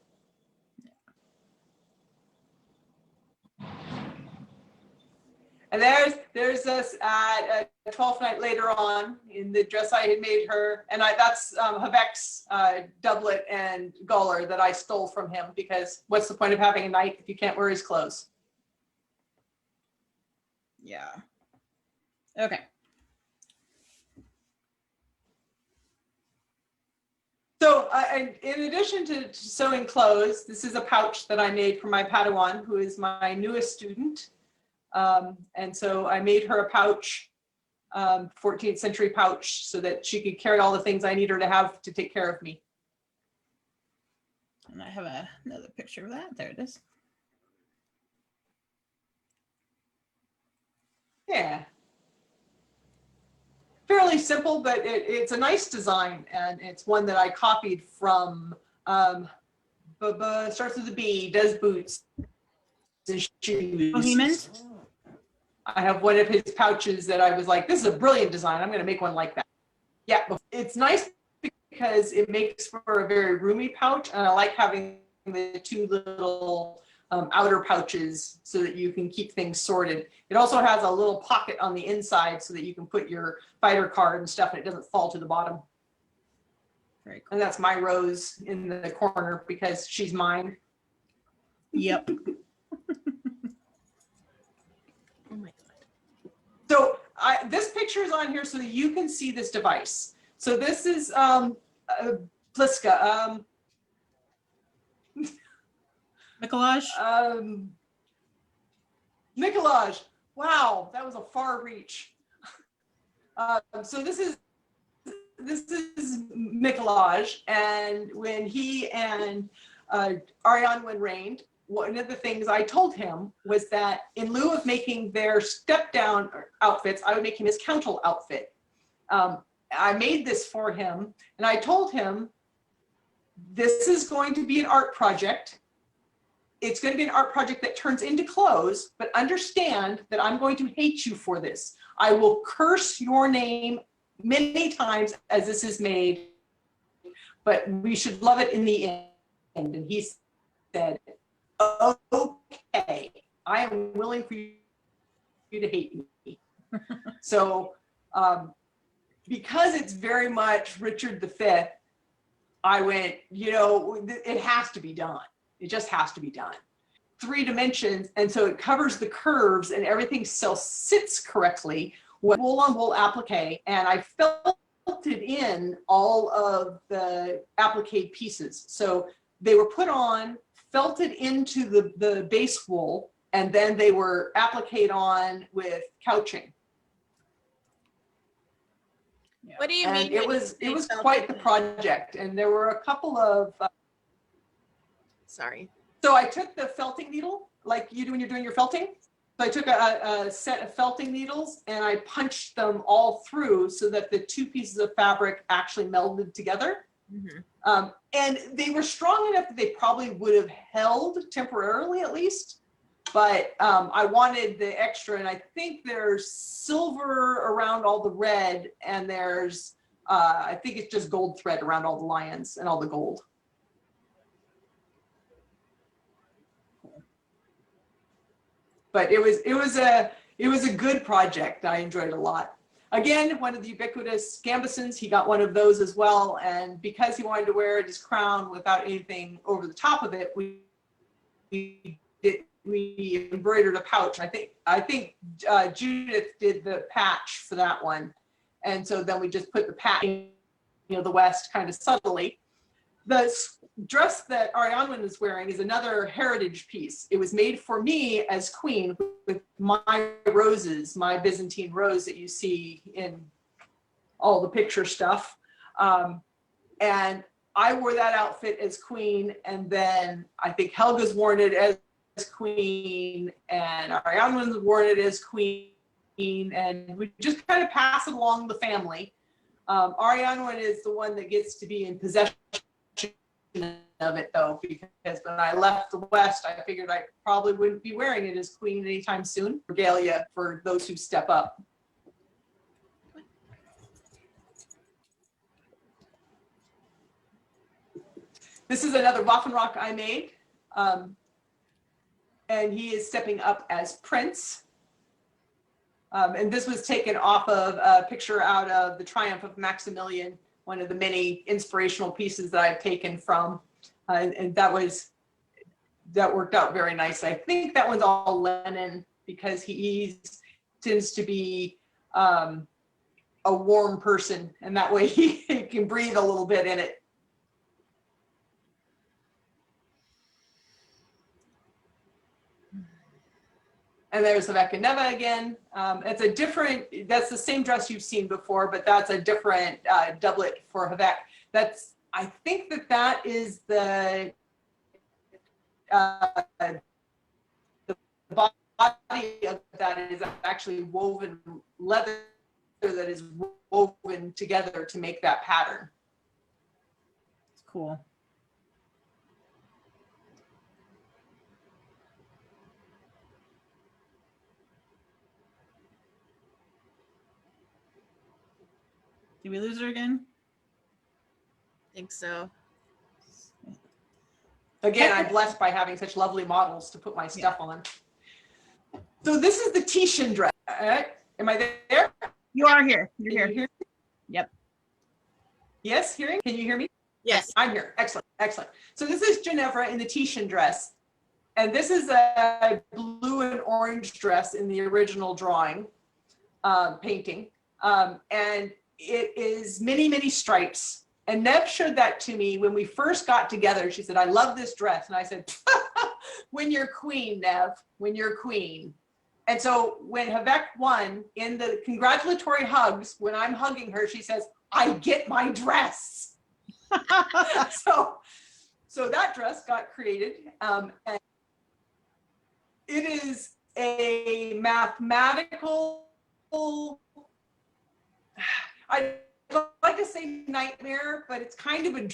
And there's us at 12th night later on in the dress I had made her. And that's Havek's doublet and guller that I stole from him, because what's the point of having a knight if you can't wear his clothes? Yeah. Okay. So in addition to sewing clothes, this is a pouch that I made for my Padawan, who is my newest student. And so I made her a pouch, 14th century pouch, so that she could carry all the things I need her to have to take care of me. And I have another picture of that. There it is. Yeah. Fairly simple, but it's a nice design, and it's one that I copied from, starts with a B, does boots and shoes. Bohemians? I have one of his pouches that I was like, this is a brilliant design. I'm going to make one like that. Yeah, it's nice because it makes for a very roomy pouch, and I like having the two little outer pouches so that you can keep things sorted. It also has a little pocket on the inside so that you can put your fighter card and stuff, and it doesn't fall to the bottom. Very cool. And that's my Rose in the corner because she's mine. Yep. Oh my God. So this picture is on here so that you can see this device. So this is Pliska. Nicolaj? Nicolaj. Wow, that was a far reach. So this is Nicolaj, and when he and Ariane reigned, one of the things I told him was that in lieu of making their step down outfits, I would make him his countel outfit. I made this for him, and I told him, this is going to be an art project. It's going to be an art project that turns into clothes, but understand that I'm going to hate you for this. I will curse your name many times as this is made, but we should love it in the end. And he said, okay, I am willing for you to hate me. So because it's very much Richard V, I went, you know, it has to be done. It just has to be done. 3 dimensions, and so it covers the curves and everything still sits correctly with wool on wool applique, and I felted in all of the applique pieces. So they were put on, felted into the base wool, and then they were appliqued on with couching. What do you And mean? it when you was say quite the felting? project. And there were a couple of, Sorry. so I took the felting needle, like you do when you're doing your felting. So I took a set of felting needles and I punched them all through so that the two pieces of fabric actually melded together. Mhm. And they were strong enough that they probably would have held temporarily at least. But I wanted the extra, and I think there's silver around all the red, and there's, I think it's just gold thread around all the lions and all the gold. But it was a good project. I enjoyed it a lot. Again, one of the ubiquitous gambesons, he got one of those as well. And because he wanted to wear his crown without anything over the top of it, we embroidered a pouch. I think Judith did the patch for that one. And so then we just put the patch in, the West kind of subtly. The dress that Ariane is wearing is another heritage piece. It was made for me as queen with my roses, my Byzantine rose that you see in all the picture stuff. And I wore that outfit as queen. And then I think Helga's worn it as queen and Ariane's worn it as queen. And we just kind of pass it along the family. Ariane is the one that gets to be in possession of it though, because when I left the West, I figured I probably wouldn't be wearing it as queen anytime soon. Regalia for those who step up. This is another Waffenrock I made. And he is stepping up as Prince. And this was taken off of a picture out of The Triumph of Maximilian, one of the many inspirational pieces that I've taken from, and that worked out very nice. I think that one's all linen because he tends to be a warm person, and that way he can breathe a little bit in it. And there's Rebecca Neva again. It's a different, that's the same dress you've seen before, but that's a different doublet for Havek. I think that is the body of that is actually woven leather that is woven together to make that pattern. It's cool. Did we lose her again? I think so. Again, I'm blessed by having such lovely models to put my stuff on. So this is the Titian dress. Am I there? You are here. You're here. You hear me? Yep. Yes, hearing? Can you hear me? Yes. I'm here. Excellent, excellent. So this is Ginevra in the Titian dress. And this is a blue and orange dress in the original drawing, painting. And it is many, many stripes. And Nev showed that to me when we first got together. She said, I love this dress. And I said, when you're queen, Nev, when you're queen. And so when Havek won, in the congratulatory hugs, when I'm hugging her, she says, I get my dress. So that dress got created. And it is a mathematical, I like to say nightmare, but it's kind of a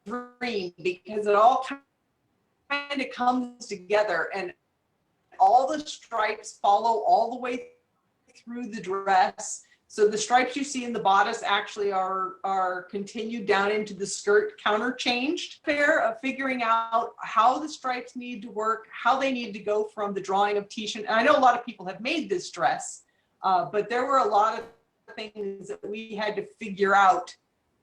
dream because it all kind of comes together and all the stripes follow all the way through the dress. So the stripes you see in the bodice actually are continued down into the skirt, counterchanged. Fair of figuring out how the stripes need to work, how they need to go from the drawing of Titian. And I know a lot of people have made this dress, but there were a lot of things that we had to figure out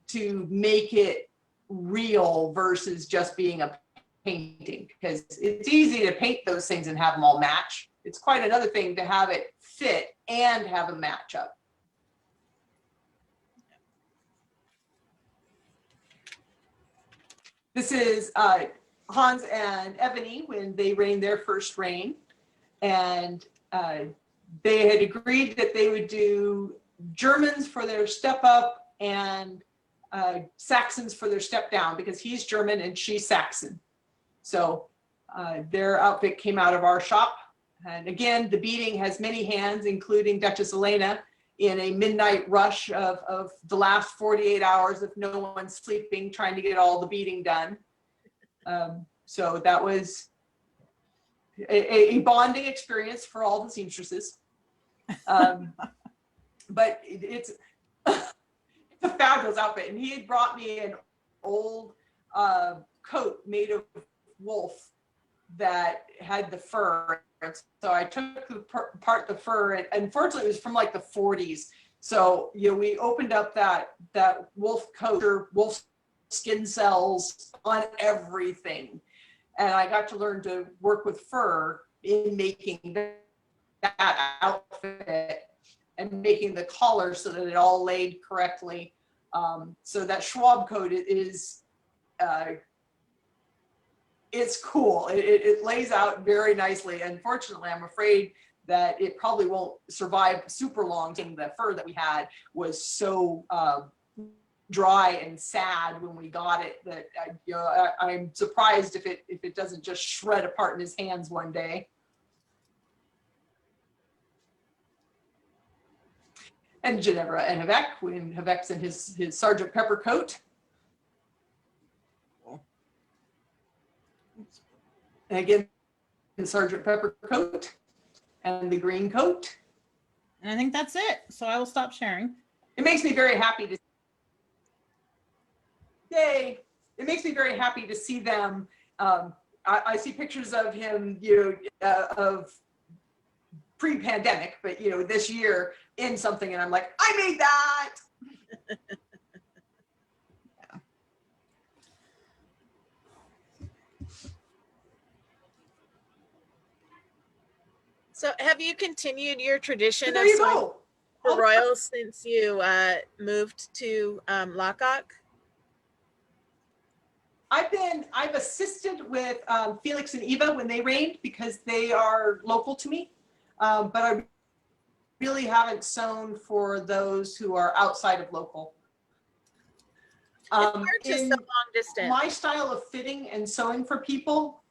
to make it real versus just being a painting, because it's easy to paint those things and have them all match. It's quite another thing to have it fit and have a match up. This is Hans and Ebony when they reigned their first reign, and they had agreed that they would do Germans for their step up and Saxons for their step down, because he's German and she's Saxon. So their outfit came out of our shop. And again, the beating has many hands, including Duchess Elena, in a midnight rush of the last 48 hours of no one sleeping, trying to get all the beating done. So that was a bonding experience for all the seamstresses. But it's a fabulous outfit. And he had brought me an old coat made of wolf that had the fur. So I took apart the fur, and unfortunately it was from like the 40s. So, you know, we opened up that wolf coat, or wolf skin cells on everything. And I got to learn to work with fur in making that outfit and making the collar so that it all laid correctly. So that Schwab coat is, it's cool. It lays out very nicely. Unfortunately, I'm afraid that it probably won't survive super long. The fur that we had was so dry and sad when we got it that I'm surprised if it doesn't just shred apart in his hands one day. And Ginevra and Havek, when Havek's in his Sergeant Pepper coat. And again, the Sergeant Pepper coat and the green coat. And I think that's it. So I will stop sharing. It makes me very happy to, yay. It makes me very happy to see them. I see pictures of him, you know, of pre-pandemic, but you know, this year in something, and I'm like, I made that. So have you continued your tradition So there of you sewing go. for royals since you moved to Lockock? I've assisted with Felix and Eva when they reigned, because they are local to me, but I really haven't sewn for those who are outside of local. It's hard to sew In long distance. my style of fitting and sewing for people,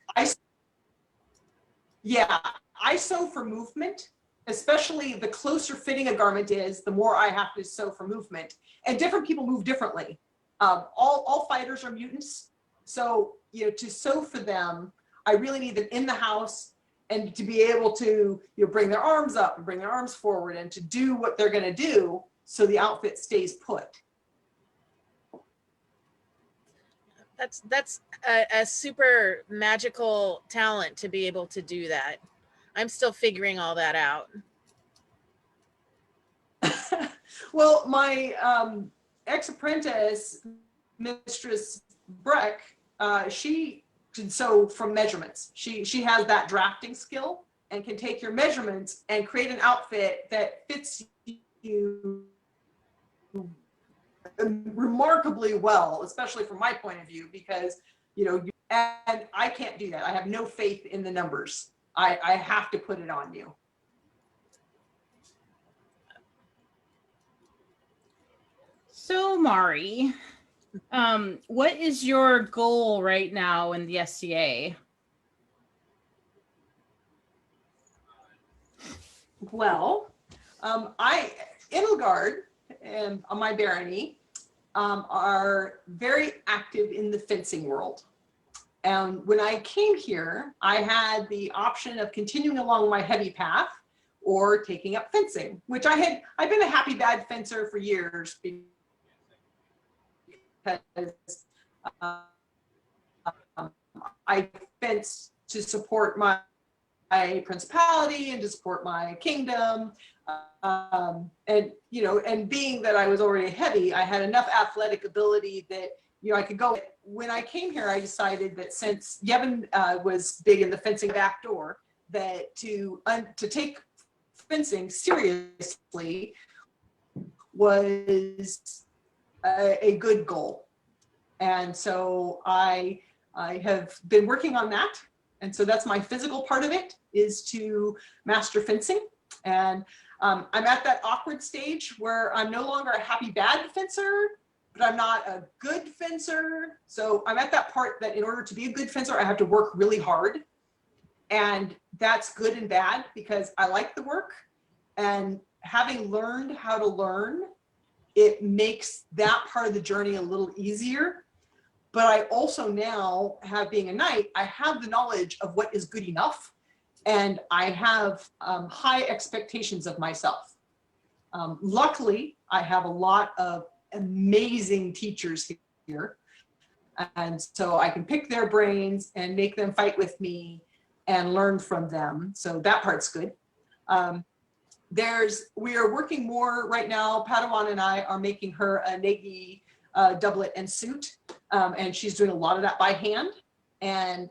I sew for movement, especially the closer fitting a garment is, the more I have to sew for movement. And different people move differently. All fighters are mutants. So, you know, to sew for them, I really need them in the house and to be able to, you know, bring their arms up and bring their arms forward and to do what they're going to do so the outfit stays put. That's a super magical talent to be able to do that. I'm still figuring all that out. Well, my ex-apprentice, Mistress Breck, she can sew from measurements. She has that drafting skill and can take your measurements and create an outfit that fits you remarkably well, especially from my point of view, because, you know, and I can't do that. I have no faith in the numbers. I have to put it on you. So Mari, what is your goal right now in the SCA? Well, Edelgard and my barony are very active in the fencing world. And when I came here, I had the option of continuing along my heavy path or taking up fencing, which I've been a happy bad fencer for years, because I fence to support my principality and to support my kingdom. And, you know, and being that I was already heavy, I had enough athletic ability that, you know, I could go. When I came here, I decided that since Yevon was big in the fencing back door, that to take fencing seriously was a good goal. And so I have been working on that. And so that's my physical part of it, is to master fencing. And I'm at that awkward stage where I'm no longer a happy bad fencer, but I'm not a good fencer. So I'm at that part that in order to be a good fencer, I have to work really hard. And that's good and bad because I like the work. And having learned how to learn, it makes that part of the journey a little easier. But I also now have, being a knight, I have the knowledge of what is good enough. And I have high expectations of myself. Luckily, I have a lot of amazing teachers here. And so I can pick their brains and make them fight with me and learn from them. So that part's good. We are working more right now. Padawan and I are making her a Negi doublet and suit. And she's doing a lot of that by hand. And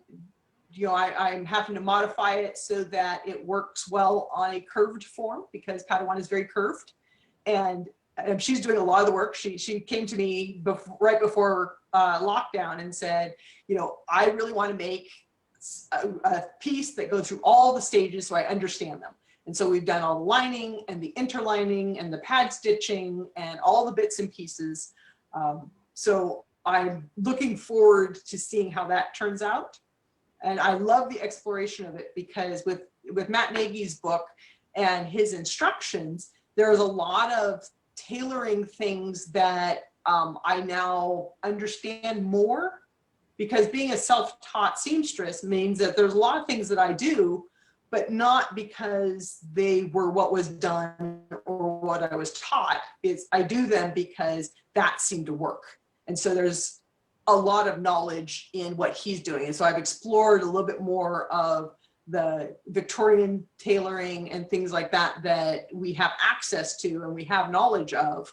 I'm having to modify it so that it works well on a curved form because Padawan is very curved. And she's doing a lot of the work. She came to me right before lockdown and said, I really want to make a piece that goes through all the stages so I understand them. And so we've done all the lining and the interlining and the pad stitching and all the bits and pieces. So I'm looking forward to seeing how that turns out. And I love the exploration of it because with Matt Nagy's book and his instructions, there's a lot of tailoring things that I now understand more, because being a self-taught seamstress means that there's a lot of things that I do, but not because they were what was done or what I was taught. I do them because that seemed to work. And so there's a lot of knowledge in what he's doing. And so I've explored a little bit more of the Victorian tailoring and things like that that we have access to and we have knowledge of,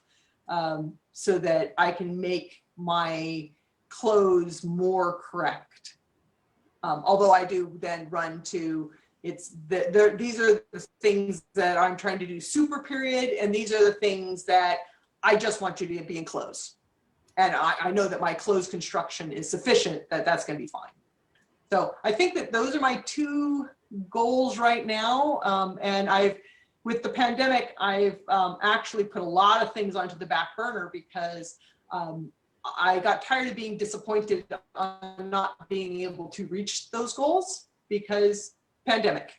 so that I can make my clothes more correct. Although I do then run to, these are the things that I'm trying to do super period, and these are the things that I just want you to be in clothes. And I know that my clothes construction is sufficient, that's going to be fine. So I think that those are my two goals right now. And with the pandemic, I've actually put a lot of things onto the back burner because I got tired of being disappointed on not being able to reach those goals because pandemic.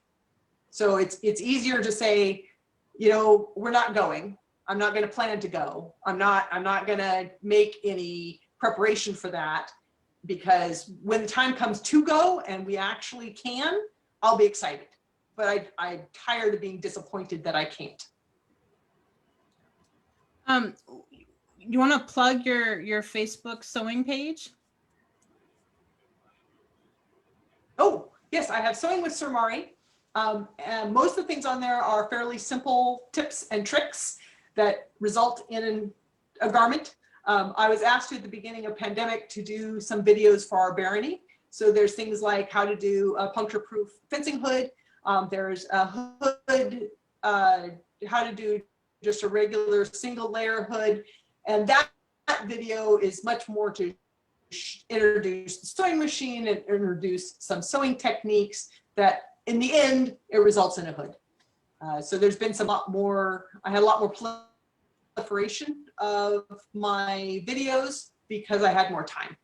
So it's easier to say, we're not going. I'm not going to plan to go. I'm not going to make any preparation for that, because when the time comes to go and we actually can, I'll be excited. But I'm tired of being disappointed that I can't. You want to plug your Facebook sewing page? Oh, yes, I have Sewing with Sir Mari. And most of the things on there are fairly simple tips and tricks that result in a garment. I was asked at the beginning of pandemic to do some videos for our barony. So there's things like how to do a puncture-proof fencing hood. There's a hood, how to do just a regular single layer hood. And that video is much more to introduce the sewing machine and introduce some sewing techniques that in the end, it results in a hood. So there's been I had a lot more proliferation of my videos because I had more time.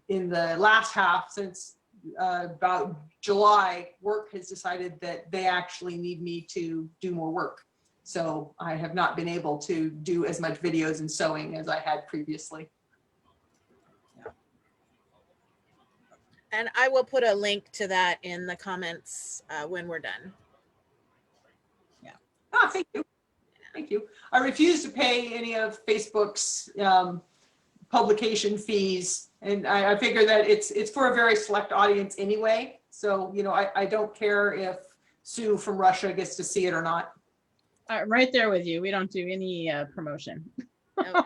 In the last half, since about July, work has decided that they actually need me to do more work. So I have not been able to do as much videos and sewing as I had previously. And I will put a link to that in the comments when we're done. Yeah. Ah, thank you. Thank you. I refuse to pay any of Facebook's publication fees. And I figure that it's for a very select audience anyway. So, I don't care if Sue from Russia gets to see it or not. Right there with you. We don't do any promotion. No.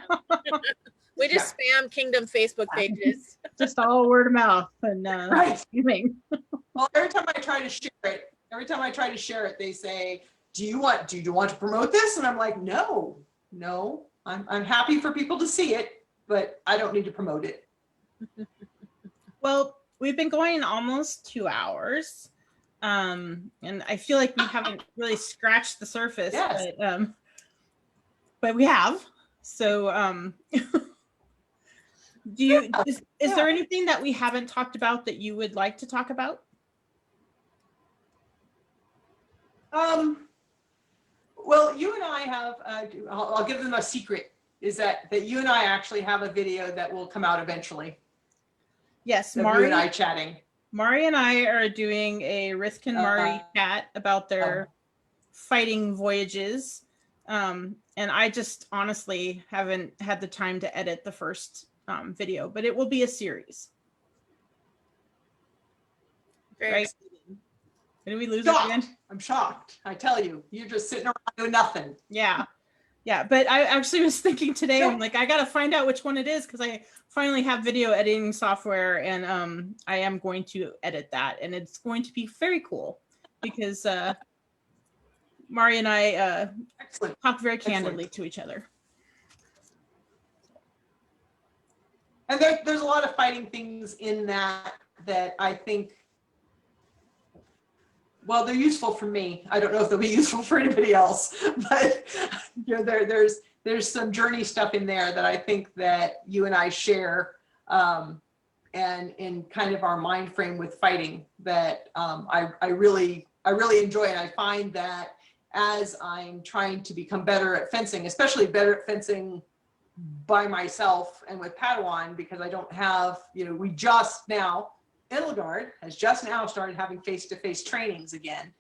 We just spam Kingdom Facebook pages. Just all word of mouth and right. Well, every time I try to share it, they say, do you want to promote this? And I'm like, no, I'm happy for people to see it, but I don't need to promote it. Well, we've been going almost 2 hours. And I feel like we haven't really scratched the surface, Yes. but we have. So is there anything that we haven't talked about that you would like to talk about? Well, you and I have, I'll give them a secret, is that you and I actually have a video that will come out eventually. Yes, Of you and I chatting. Mari and I are doing a Rithk and Mari chat about their fighting voyages. And I just honestly haven't had the time to edit the first video, but it will be a series. Very right? exciting. Did we lose Shocked. it again? I'm shocked. I tell you, you're just sitting around doing nothing. Yeah. Yeah. But I actually was thinking today, I'm like, I got to find out which one it is because I finally have video editing software and I am going to edit that. And it's going to be very cool because Mari and I talk very candidly to each other. And there's a lot of fighting things in that I think, well, they're useful for me. I don't know if they'll be useful for anybody else, but you know, there's some journey stuff in there that I think that you and I share, and in kind of our mind frame with fighting that I really enjoy. And I find that as I'm trying to become better at fencing, especially better at fencing by myself and with Padawan, because I don't have, you know, we just now, Edelgard has just now started having face-to-face trainings again,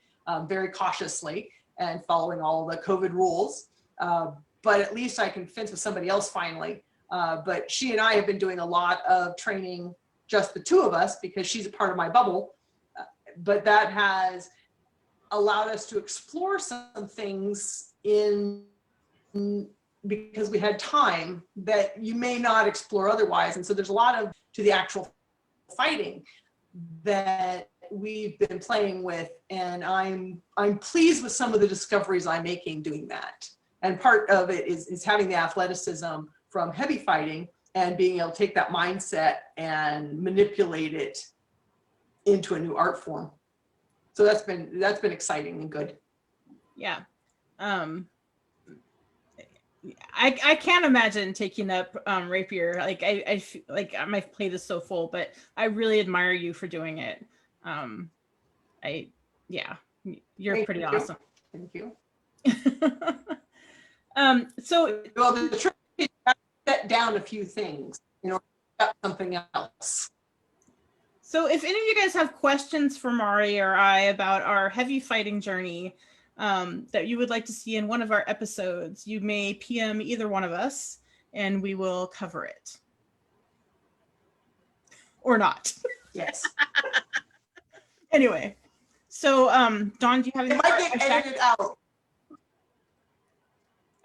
very cautiously and following all the COVID rules. But at least I can fence with somebody else finally. But she and I have been doing a lot of training, just the two of us, because she's a part of my bubble. But that has allowed us to explore some things because we had time that you may not explore otherwise. And so there's a lot of to the actual fighting that we've been playing with, and I'm pleased with some of the discoveries I'm making doing that. And part of it is having the athleticism from heavy fighting and being able to take that mindset and manipulate it into a new art form. So that's been exciting and good. Yeah. I can't imagine taking up rapier. Like I feel like my plate is so full, but I really admire you for doing it. You're pretty awesome. Thank you. So well, the trick is to set down a few things in order to set something else. So if any of you guys have questions for Mari or I about our heavy fighting journey that you would like to see in one of our episodes, you may PM either one of us and we will cover it. Or not. Yes. Anyway, so Dawn, do you have anything? It might get edited out.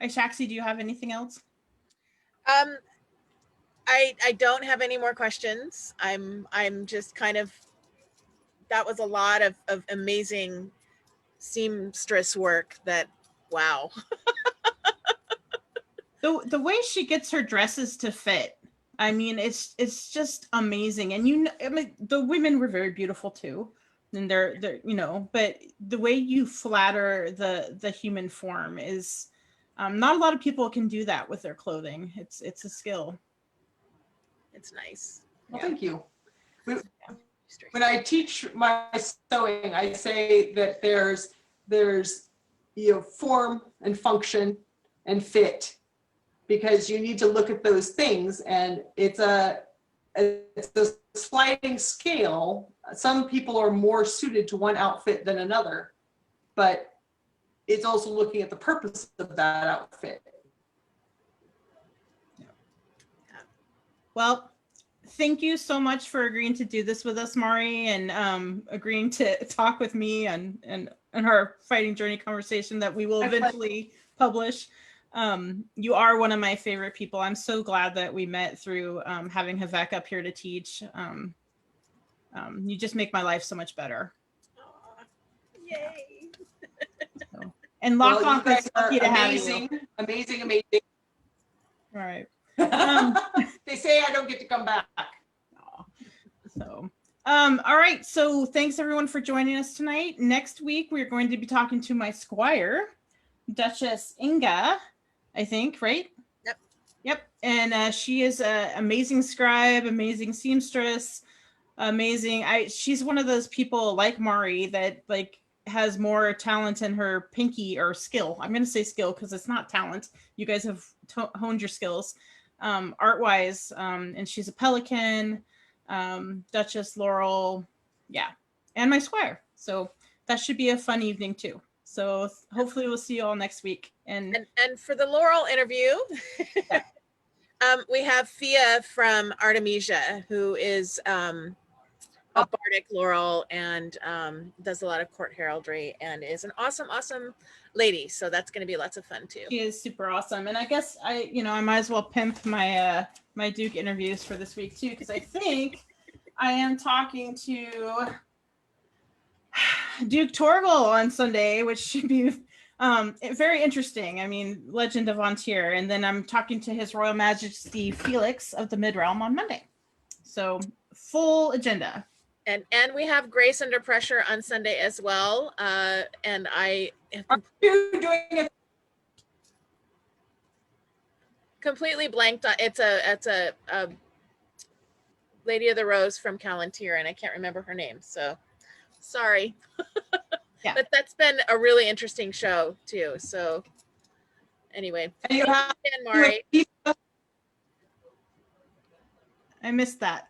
Shaxi, do you have anything else? I don't have any more questions. I'm just kind of, that was a lot of amazing seamstress work that, wow. The way she gets her dresses to fit, I mean, it's just amazing. And I mean, the women were very beautiful too. And they're but the way you flatter the human form is not a lot of people can do that with their clothing. It's a skill. It's nice. Well, thank you. When I teach my sewing, I say that there's form and function and fit, because you need to look at those things, and it's a sliding scale. Some people are more suited to one outfit than another, but it's also looking at the purpose of that outfit. Well, thank you so much for agreeing to do this with us, Mari, and agreeing to talk with me and our fighting journey conversation that we will eventually publish. You are one of my favorite people. I'm so glad that we met through having Havek up here to teach. You just make my life so much better. Aww. Yay. So, and Lock On is lucky to have you. Amazing. All right. They say I don't get to come back. So All right, so thanks everyone for joining us tonight. Next week, we're going to be talking to my squire, Duchess Inga, I think, right? Yep. Yep, and she is an amazing scribe, amazing seamstress, amazing. She's one of those people like Mari that like has more talent in her pinky or skill. I'm going to say skill because it's not talent. You guys have honed your skills art-wise, and she's a pelican. Duchess Laurel, yeah, and my squire. So that should be a fun evening too. So hopefully we'll see you all next week. And for the Laurel interview, Yeah. We have Fia from Artemisia, who is a bardic Laurel and does a lot of court heraldry and is an awesome lady. So that's going to be lots of fun too. she is super awesome. And I guess I might as well pimp my my Duke interviews for this week too, because I think I am talking to Duke Torval on Sunday, which should be very interesting. I mean, Legend of Antir. And then I'm talking to His Royal Majesty Felix of the Mid-Realm on Monday. So full agenda. And we have Grace Under Pressure on Sunday as well. And I Are you doing it? completely blanked on it's a Lady of the Rose from Callantir, and I can't remember her name, so sorry. Yeah. But that's been a really interesting show too. So anyway, And you have Dan Mari. I missed that.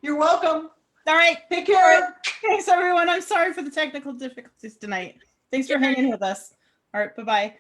You're welcome. All right. Take care. Thanks, everyone. I'm sorry for the technical difficulties tonight. Thanks for hanging with us. All right. Bye-bye.